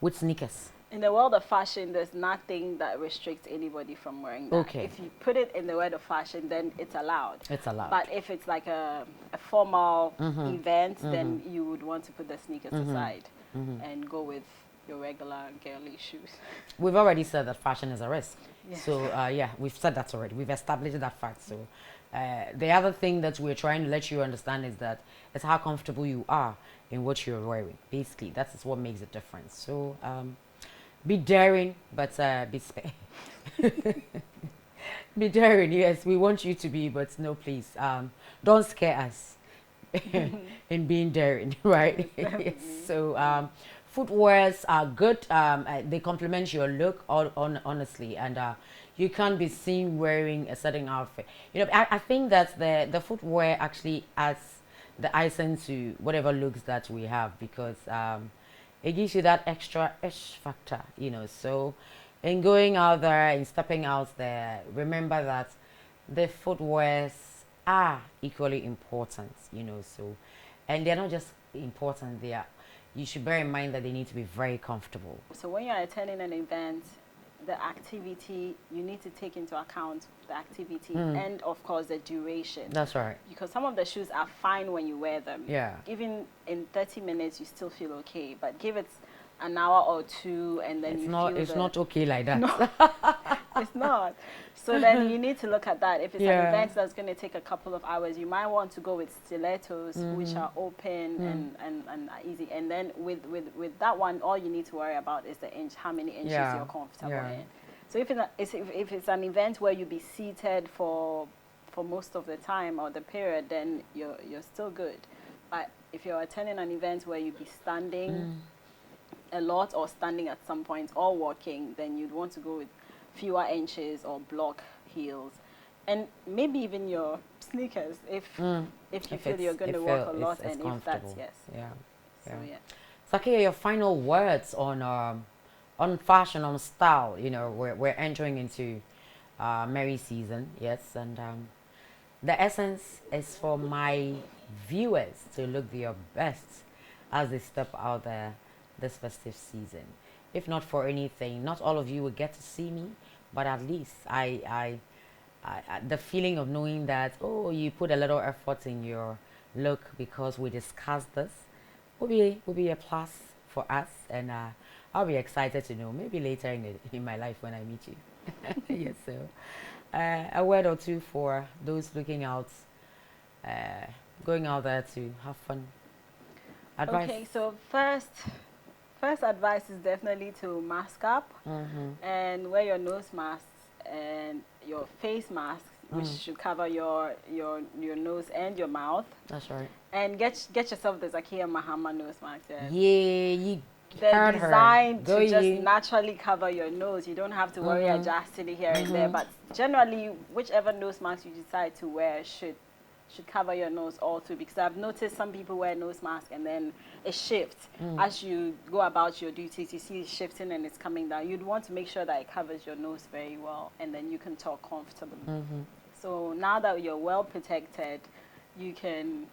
with sneakers? In the world of fashion, there's nothing that restricts anybody from wearing that. Okay. If you put it in the world of fashion, then it's allowed. It's allowed. But if it's like a formal event, then you would want to put the sneakers aside and go with your regular girly shoes. We've already said that fashion is a risk. Yes. So, yeah, we've said that already. We've established that fact. So, the other thing that we're trying to let you understand is that it's how comfortable you are in what you're wearing. Basically, that's what makes a difference. So, be daring, but be daring. Yes, we want you to be, but no, please, don't scare us in being daring, right? Yes. So, footwears are good. They complement your look, honestly, and you can't be seen wearing a certain outfit. You know, I think that the footwear actually adds the icing to whatever looks that we have, because it gives you that extra ish factor, you know. So in going out there and stepping out there, remember that the footwears are equally important, you know. So, and they're not just important, they are, you should bear in mind that they need to be very comfortable. So when you're attending an event, the activity, you need to take into account the activity and of course the duration. That's right. Because some of the shoes are fine when you wear them. Yeah. Even in 30 minutes, you still feel okay. But give it an hour or two, and then It's not okay like that. No, it's not. So then you need to look at that. If it's Yeah. an event that's going to take a couple of hours, you might want to go with stilettos, which are open and easy. And then with that one, all you need to worry about is the inch, how many inches Yeah. you're comfortable Yeah. in. So if it's an event where you be seated for most of the time or the period, then you're still good. But if you're attending an event where you be standing a lot or standing at some point or walking, then you'd want to go with fewer inches or block heels, and maybe even your sneakers if you feel you're going to walk a lot, and if that's yes. Yeah. So yeah. Zakiya, your final words on fashion, on style. You know, we're entering into merry season, yes, and the essence is for my viewers to look their best as they step out there this festive season. If not for anything, not all of you will get to see me, but at least I the feeling of knowing that, oh, you put a little effort in your look because we discussed this will be a plus for us, and I'll be excited to know maybe later in my life when I meet you. Yes, so a word or two for those looking out, going out there to have fun. Advice? Okay, so first advice is definitely to mask up and wear your nose masks and your face masks, which should cover your nose and your mouth. That's right. And get yourself the Zakiya Mahama nose mask. Yeah, you they're Heard her. designed Go to just ye. naturally cover your nose. You don't have to worry adjusting it here and there. But generally, whichever nose mask you decide to wear should cover your nose all through, because I've noticed some people wear nose mask and then it shifts as you go about your duties. You see it shifting and it's coming down. You'd want to make sure that it covers your nose very well, and then you can talk comfortably. So now that you're well protected, you can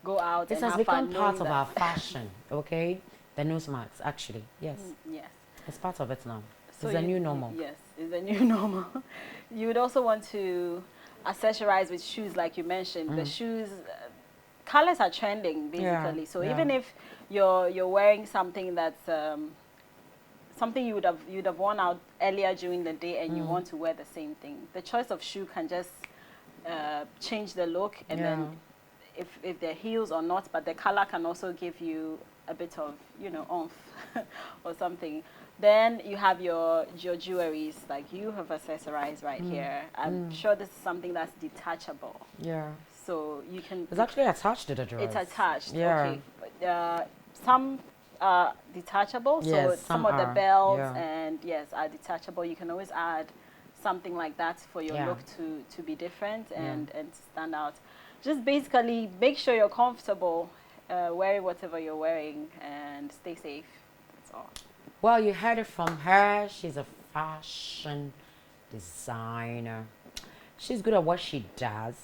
go out This and has have become fun part knowing of that- our fashion, okay? The nose masks, actually. Yes. Yes. It's part of it now. So It's the you- new normal. Yes, it's the new normal. You would also want to accessorize with shoes, like you mentioned. The shoes, colors are trending basically. So yeah. even if you're wearing something that's something you would have worn out earlier during the day, and you want to wear the same thing, the choice of shoe can just change the look, and then if they're heels or not, but the color can also give you a bit of oomph or something. Then you have your jewelries, like you have accessorized right here. I'm sure this is something that's detachable, Yeah. so you can. It's actually attached to the dress. It's attached. Yeah. Okay. Some are detachable. So Yes, some some of the are, belts yeah. and yes are detachable. You can always add something like that for your Yeah. look to be different and to stand out. Just basically make sure you're comfortable wearing whatever you're wearing, and stay safe. That's all. Well, you heard it from her. She's a fashion designer. She's good at what she does.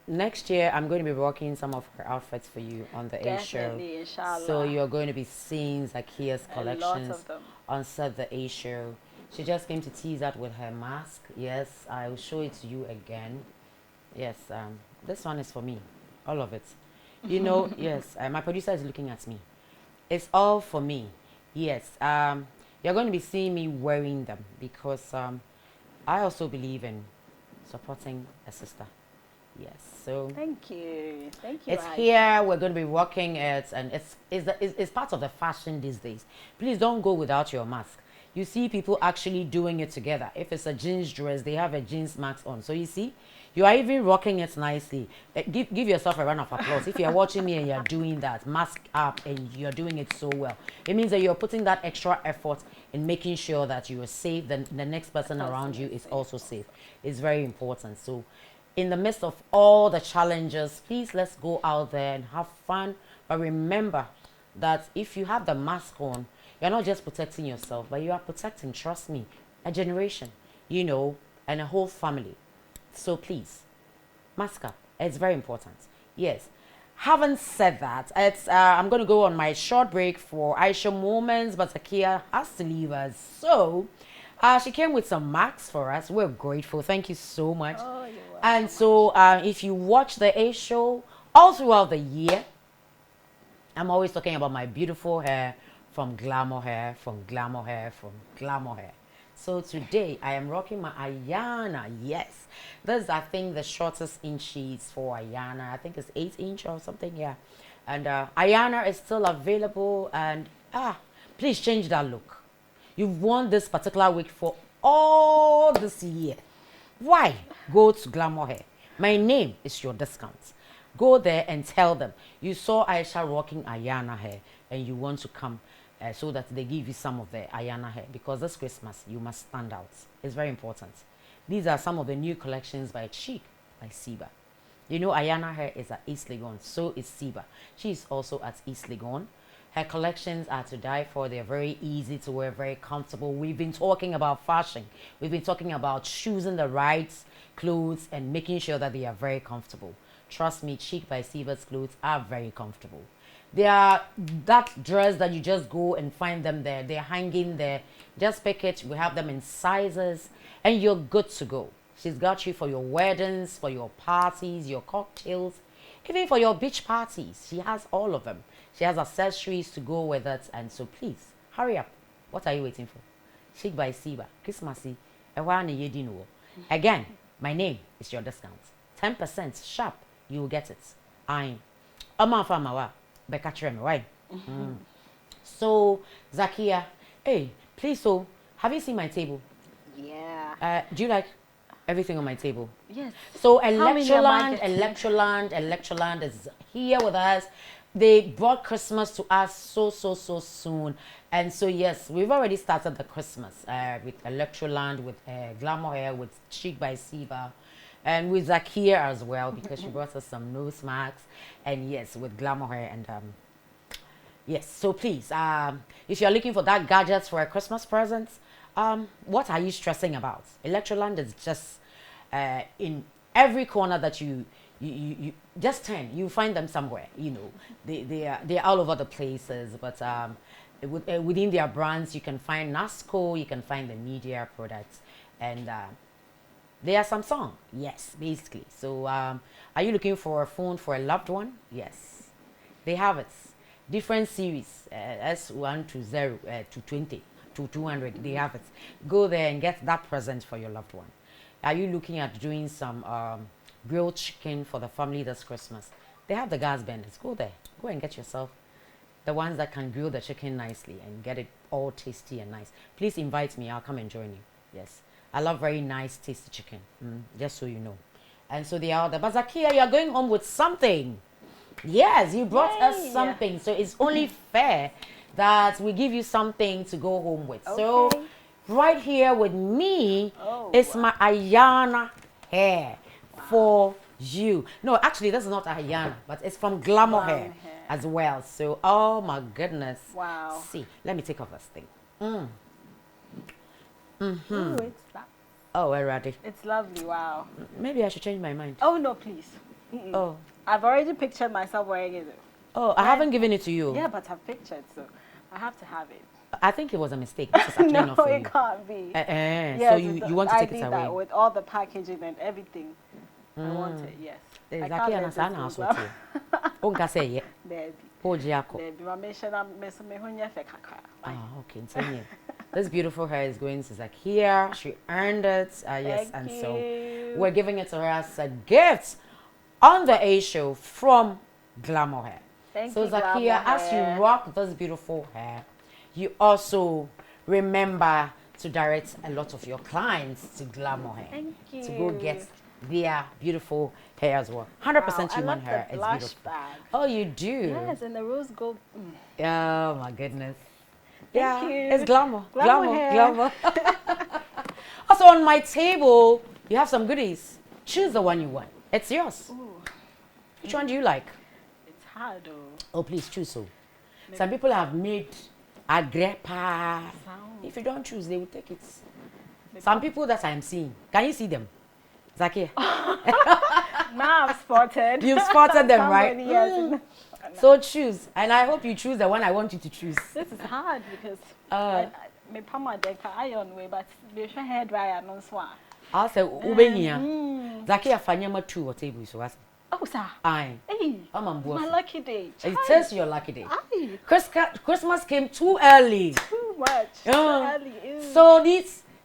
Next year I'm going to be rocking some of her outfits for you on the A show. Definitely, inshallah. So you're going to be seeing Zakiya's A lot collections of them. on Set the A show. She just came to tease out with her mask. Yes, I will show it to you again. Yes, this one is for me, all of it. Yes, my producer is looking at me. It's all for me. Yes, you're going to be seeing me wearing them because I also believe in supporting a sister. Yes, so Thank you. it's Aisha. here. We're going to be rocking it, and it's part of the fashion these days. Please don't go without your mask. You see people actually doing it together. If it's a jeans dress, they have a jeans mask on. So you see, you are even rocking it nicely. Give yourself a round of applause. If you're watching me and you're doing that, mask up, and you're doing it so well, it means that you're putting that extra effort in making sure that you are safe, then the next person around you is also safe. It's very important. So in the midst of all the challenges, please let's go out there and have fun. But remember that if you have the mask on, you're not just protecting yourself, but you are protecting, trust me, a generation, and a whole family. So please, mask up. It's very important. Yes. Having said that, I'm going to go on my short break for Ayesha moments, but Zakiya has to leave us. So she came with some masks for us. We're grateful. Thank you so much. Oh, you're welcome. And so if you watch the A show all throughout the year, I'm always talking about my beautiful hair from glamour hair, from glamour hair, from glamour hair. So today I am rocking my Ayana. Yes, this is I think the shortest inches for Ayana. I think it's 8-inch or something. Yeah, and Ayana is still available. And please change that look. You've worn this particular wig for all this year. Why? Go to Glamour Hair. My name is your discount. Go there and tell them you saw Ayesha rocking Ayana hair and you want to come so that they give you some of the Ayana hair, because this Christmas you must stand out. It's very important. These are some of the new collections by Chic, by Siba. Ayana hair is at East Legon, so is Siba. She is also at East Legon. Her collections are to die for. They're very easy to wear, very comfortable. We've been talking about fashion. We've been talking about choosing the right clothes and making sure that they are very comfortable. Trust me, Chic by Siba's clothes are very comfortable. They are that dress that you just go and find them there. They're hanging there. Just pick it. We have them in sizes and you're good to go. She's got you for your weddings, for your parties, your cocktails, even for your beach parties. She has all of them. She has accessories to go with it. And so please, hurry up. What are you waiting for? Chic by Siba. Christmassy. Again, my name is your discount. 10% sharp. You will get it. I'm Famawa. Becca Trem, right? So, Zakiya, hey, please, so, have you seen my table? Yeah. Do you like everything on my table? Yes. So, How many am I Electroland is here with us. they brought Christmas to us so soon. And so yes, we've already started the Christmas with Electroland, with Glamour Hair, with Chic by Siva, and with Zakiya as well, because she brought us some nose masks. And yes, with Glamour Hair. And yes, so please, if you're looking for that gadgets for a Christmas present, what are you stressing about? Electroland is just in every corner that you just turn, you find them somewhere. You know, they're all over the places. But within their brands, you can find NASCO, you can find the media products, and they are Samsung. Yes, basically. So are you looking for a phone for a loved one? Yes, they have it. Different series, S1 to 0 to 20 to 200. They have it. Go there and get that present for your loved one. Are you looking at doing some grilled chicken for the family this Christmas? They have the gas burners. Go there. Go and get yourself the ones that can grill the chicken nicely and get it all tasty and nice. Please invite me. I'll come and join you. Yes. I love very nice, tasty chicken. Just so you know. And so they are there. But Zakiya, you're going home with something. Yes, you brought us something. So it's only fair that we give you something to go home with. Okay. So right here with me is my Ayana hair for you. No, actually, this is not Ayana, but it's from Glamour hair as well. So, oh my goodness. Wow. See, let me take off this thing. Ooh, it's that. Oh, we're ready. It's lovely. Wow. Maybe I should change my mind. Oh no, please. Oh. I've already pictured myself wearing it. Oh, I haven't given it to you. Yeah, but I've pictured, so I have to have it. I think it was a mistake. This is actually No, not for it you. can't be. So you want to take it I did away? that with all the packaging and everything. I want it, yes. I can't let this go back. Onka say yeah. Baby. Ojiako. Baby, my mission, me hunya fe kakra. Ah, okay. So yeah. This beautiful hair is going to Zakiya. She earned it. Yes, Thank and so you. we're giving it to her as a gift on the A show from Glamour Hair. Thank so you, Zakiya, Glamour as Hair. you rock this beautiful hair, you also remember to direct a lot of your clients to Glamour Hair. Thank you. To go get their beautiful hair as well. 100% I human love hair the is blush beautiful. bag. Oh, you do? Yes, and the rose gold. Oh my goodness. Thank Yeah, you. it's glamour. Glamour Glamour. hair. Also on my table, you have some goodies. Choose the one you want. It's yours. Ooh, Which one do you like? it's hard though. Oh, please choose so. Some people have made a grepa. Sound. If you don't choose, they will take it. Some people that I'm seeing, can you see them? Zakiya, Now I've spotted. you've spotted them, right? Somebody else. So choose, and I hope you choose the one I want you to choose. This is hard because me pama deka iron way, but me show hair dryer no swa. I'll say, Ubenia. Zakiya Fanyama 2 or table, so ask. Oh, sir. Aye. Hey, I'm on board. my lucky day. It says your lucky day. Aye, Christmas came too early. too much. Yeah. So early. Ew. So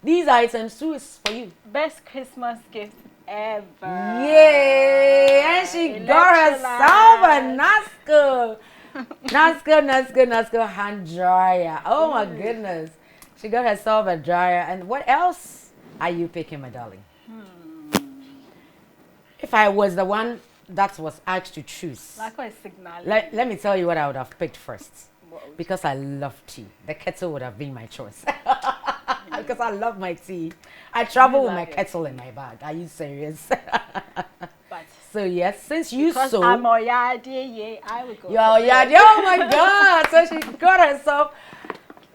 these items too is for you. Best Christmas gift ever. Yay! And she got herself a Nasco hand dryer. Oh my goodness. She got herself a dryer. And what else are you picking, my darling? If I was the one that was asked to choose, Like what is signal? let me tell you what I would have picked first. What would Because I love tea. The kettle would have been my choice. Because I love my tea. I travel with my love it. kettle in my bag. Are you serious? But So yes, since you because so I'm a yardie, I would go. yo, for yeah, that. oh my god. So she got herself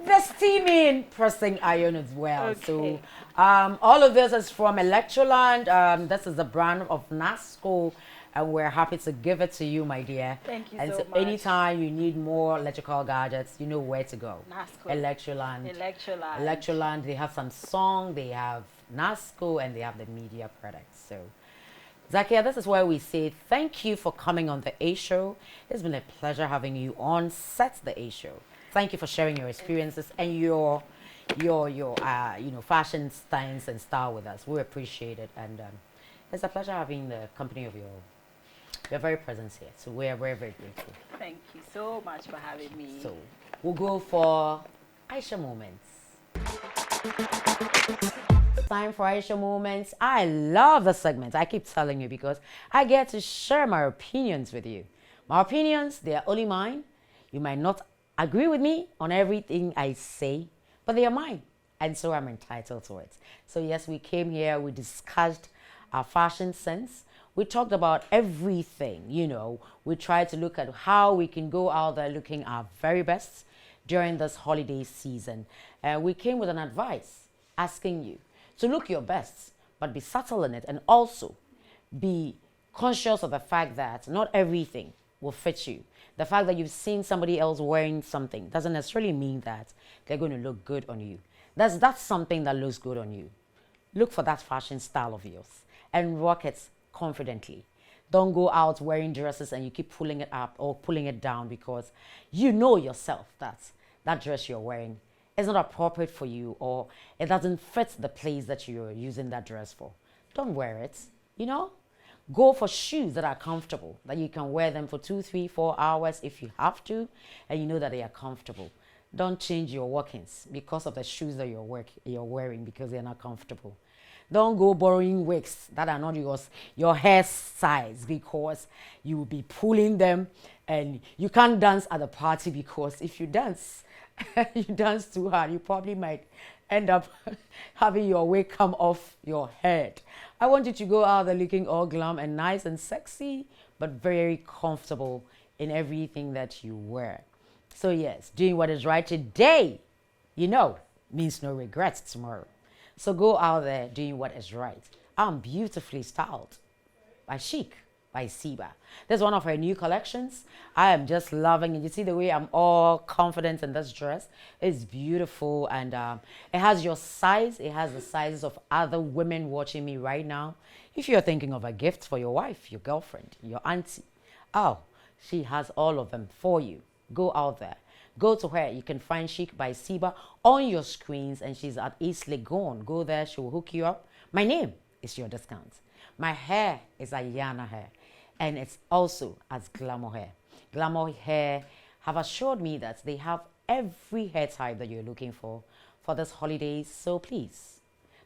the steaming pressing iron as well. So Okay. all of this is from Electroland. This is the brand of NASCO, and we're happy to give it to you, my dear. Thank you and so so much. anytime you need more electrical gadgets, you know where to go. NASCO. Electroland. Electrolyte. Electroland, they have Samsung, they have NASCO, and they have the media products. So, Zakiya, this is where we say thank you for coming on the A Show. It's been a pleasure having you on set the A Show. Thank you for sharing your experiences and your fashion stance and style with us. We appreciate it, and it's a pleasure having the company of your very presence here. So we are very, very grateful. Thank you so much for having me. So we'll go for Ayesha Moments. Time for Ayesha Moments. I love the segment. I keep telling you because I get to share my opinions with you. My opinions, they are only mine. You might not agree with me on everything I say, but they are mine. And so I'm entitled to it. So yes, we came here, we discussed our fashion sense. We talked about everything, We tried to look at how we can go out there looking our very best during this holiday season. We came with an advice asking you to look your best, but be subtle in it, and also be conscious of the fact that not everything will fit you. The fact that you've seen somebody else wearing something doesn't necessarily mean that they're going to look good on you. That's something that looks good on you. Look for that fashion style of yours and rock it confidently. Don't go out wearing dresses and you keep pulling it up or pulling it down because you know yourself that that dress you're wearing is not appropriate for you, or it doesn't fit the place that you're using that dress for. Don't wear it, Go for shoes that are comfortable, that you can wear them for 2, 3, 4 hours if you have to, and you know that they are comfortable. Don't change your walkings because of the shoes that you're wearing because they're not comfortable. Don't go borrowing wigs that are not your hair size, because you will be pulling them and you can't dance at the party, because if you dance, you dance too hard, you probably might end up having your wig come off your head. I want you to go out there looking all glam and nice and sexy, but very comfortable in everything that you wear. So yes, doing what is right today, means no regrets tomorrow. So go out there doing what is right. I'm beautifully styled by Chic, by Siba. This is one of her new collections. I am just loving it. You see the way I'm all confident in this dress. It's beautiful, and it has your size. It has the sizes of other women watching me right now. If you're thinking of a gift for your wife, your girlfriend, your auntie, she has all of them for you. Go out there. Go to her. You can find Chic by Siba on your screens, and she's at East Legon. Go there. She will hook you up. My name is your discount. My hair is Ayana hair, and it's also as Glamour hair. Glamour hair have assured me that they have every hair type that you're looking for this holidays. So please,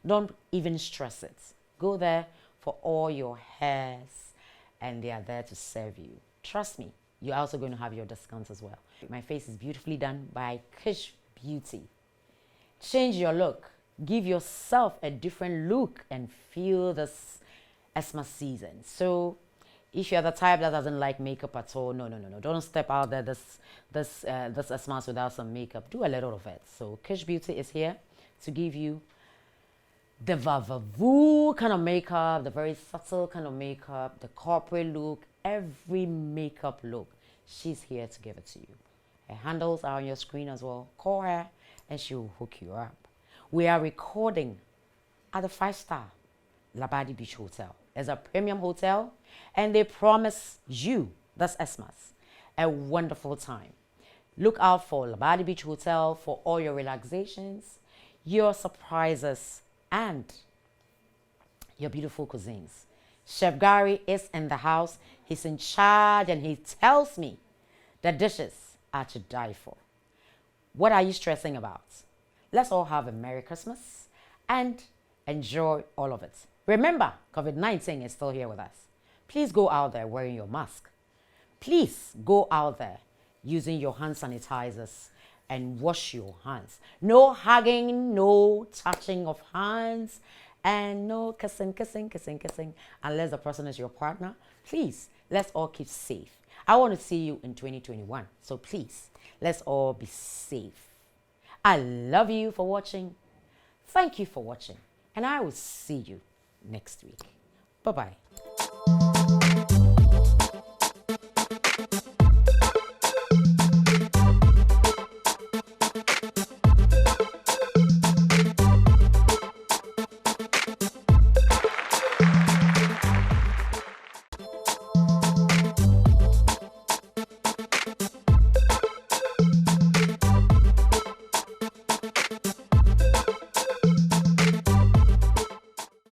don't even stress it. Go there for all your hairs, and they are there to serve you. Trust me, you're also going to have your discounts as well. My face is beautifully done by Kush Beauty. Change your look. Give yourself a different look and feel this Xmas season. So if you're the type that doesn't like makeup at all, no. Don't step out there this Xmas without some makeup. Do a little of it. So Kush Beauty is here to give you the vavavoo kind of makeup, the very subtle kind of makeup, the corporate look, every makeup look. She's here to give it to you. Her handles are on your screen as well. Call her and she will hook you up. We are recording at the 5-star Labadi Beach Hotel. It's a premium hotel, and they promise you this Xmas a wonderful time. Look out for Labadi Beach Hotel for all your relaxations, your surprises, and your beautiful cuisines. Chef Gary is in the house. He's in charge, and he tells me the dishes are to die for. What are you stressing about? Let's all have a Merry Christmas and enjoy all of it. Remember, COVID-19 is still here with us. Please go out there wearing your mask. Please go out there using your hand sanitizers and wash your hands. No hugging, no touching of hands, and no kissing, unless the person is your partner. Please, let's all keep safe. I want to see you in 2021. So please, let's all be safe. I love you for watching. Thank you for watching. And I will see you next week. Bye-bye.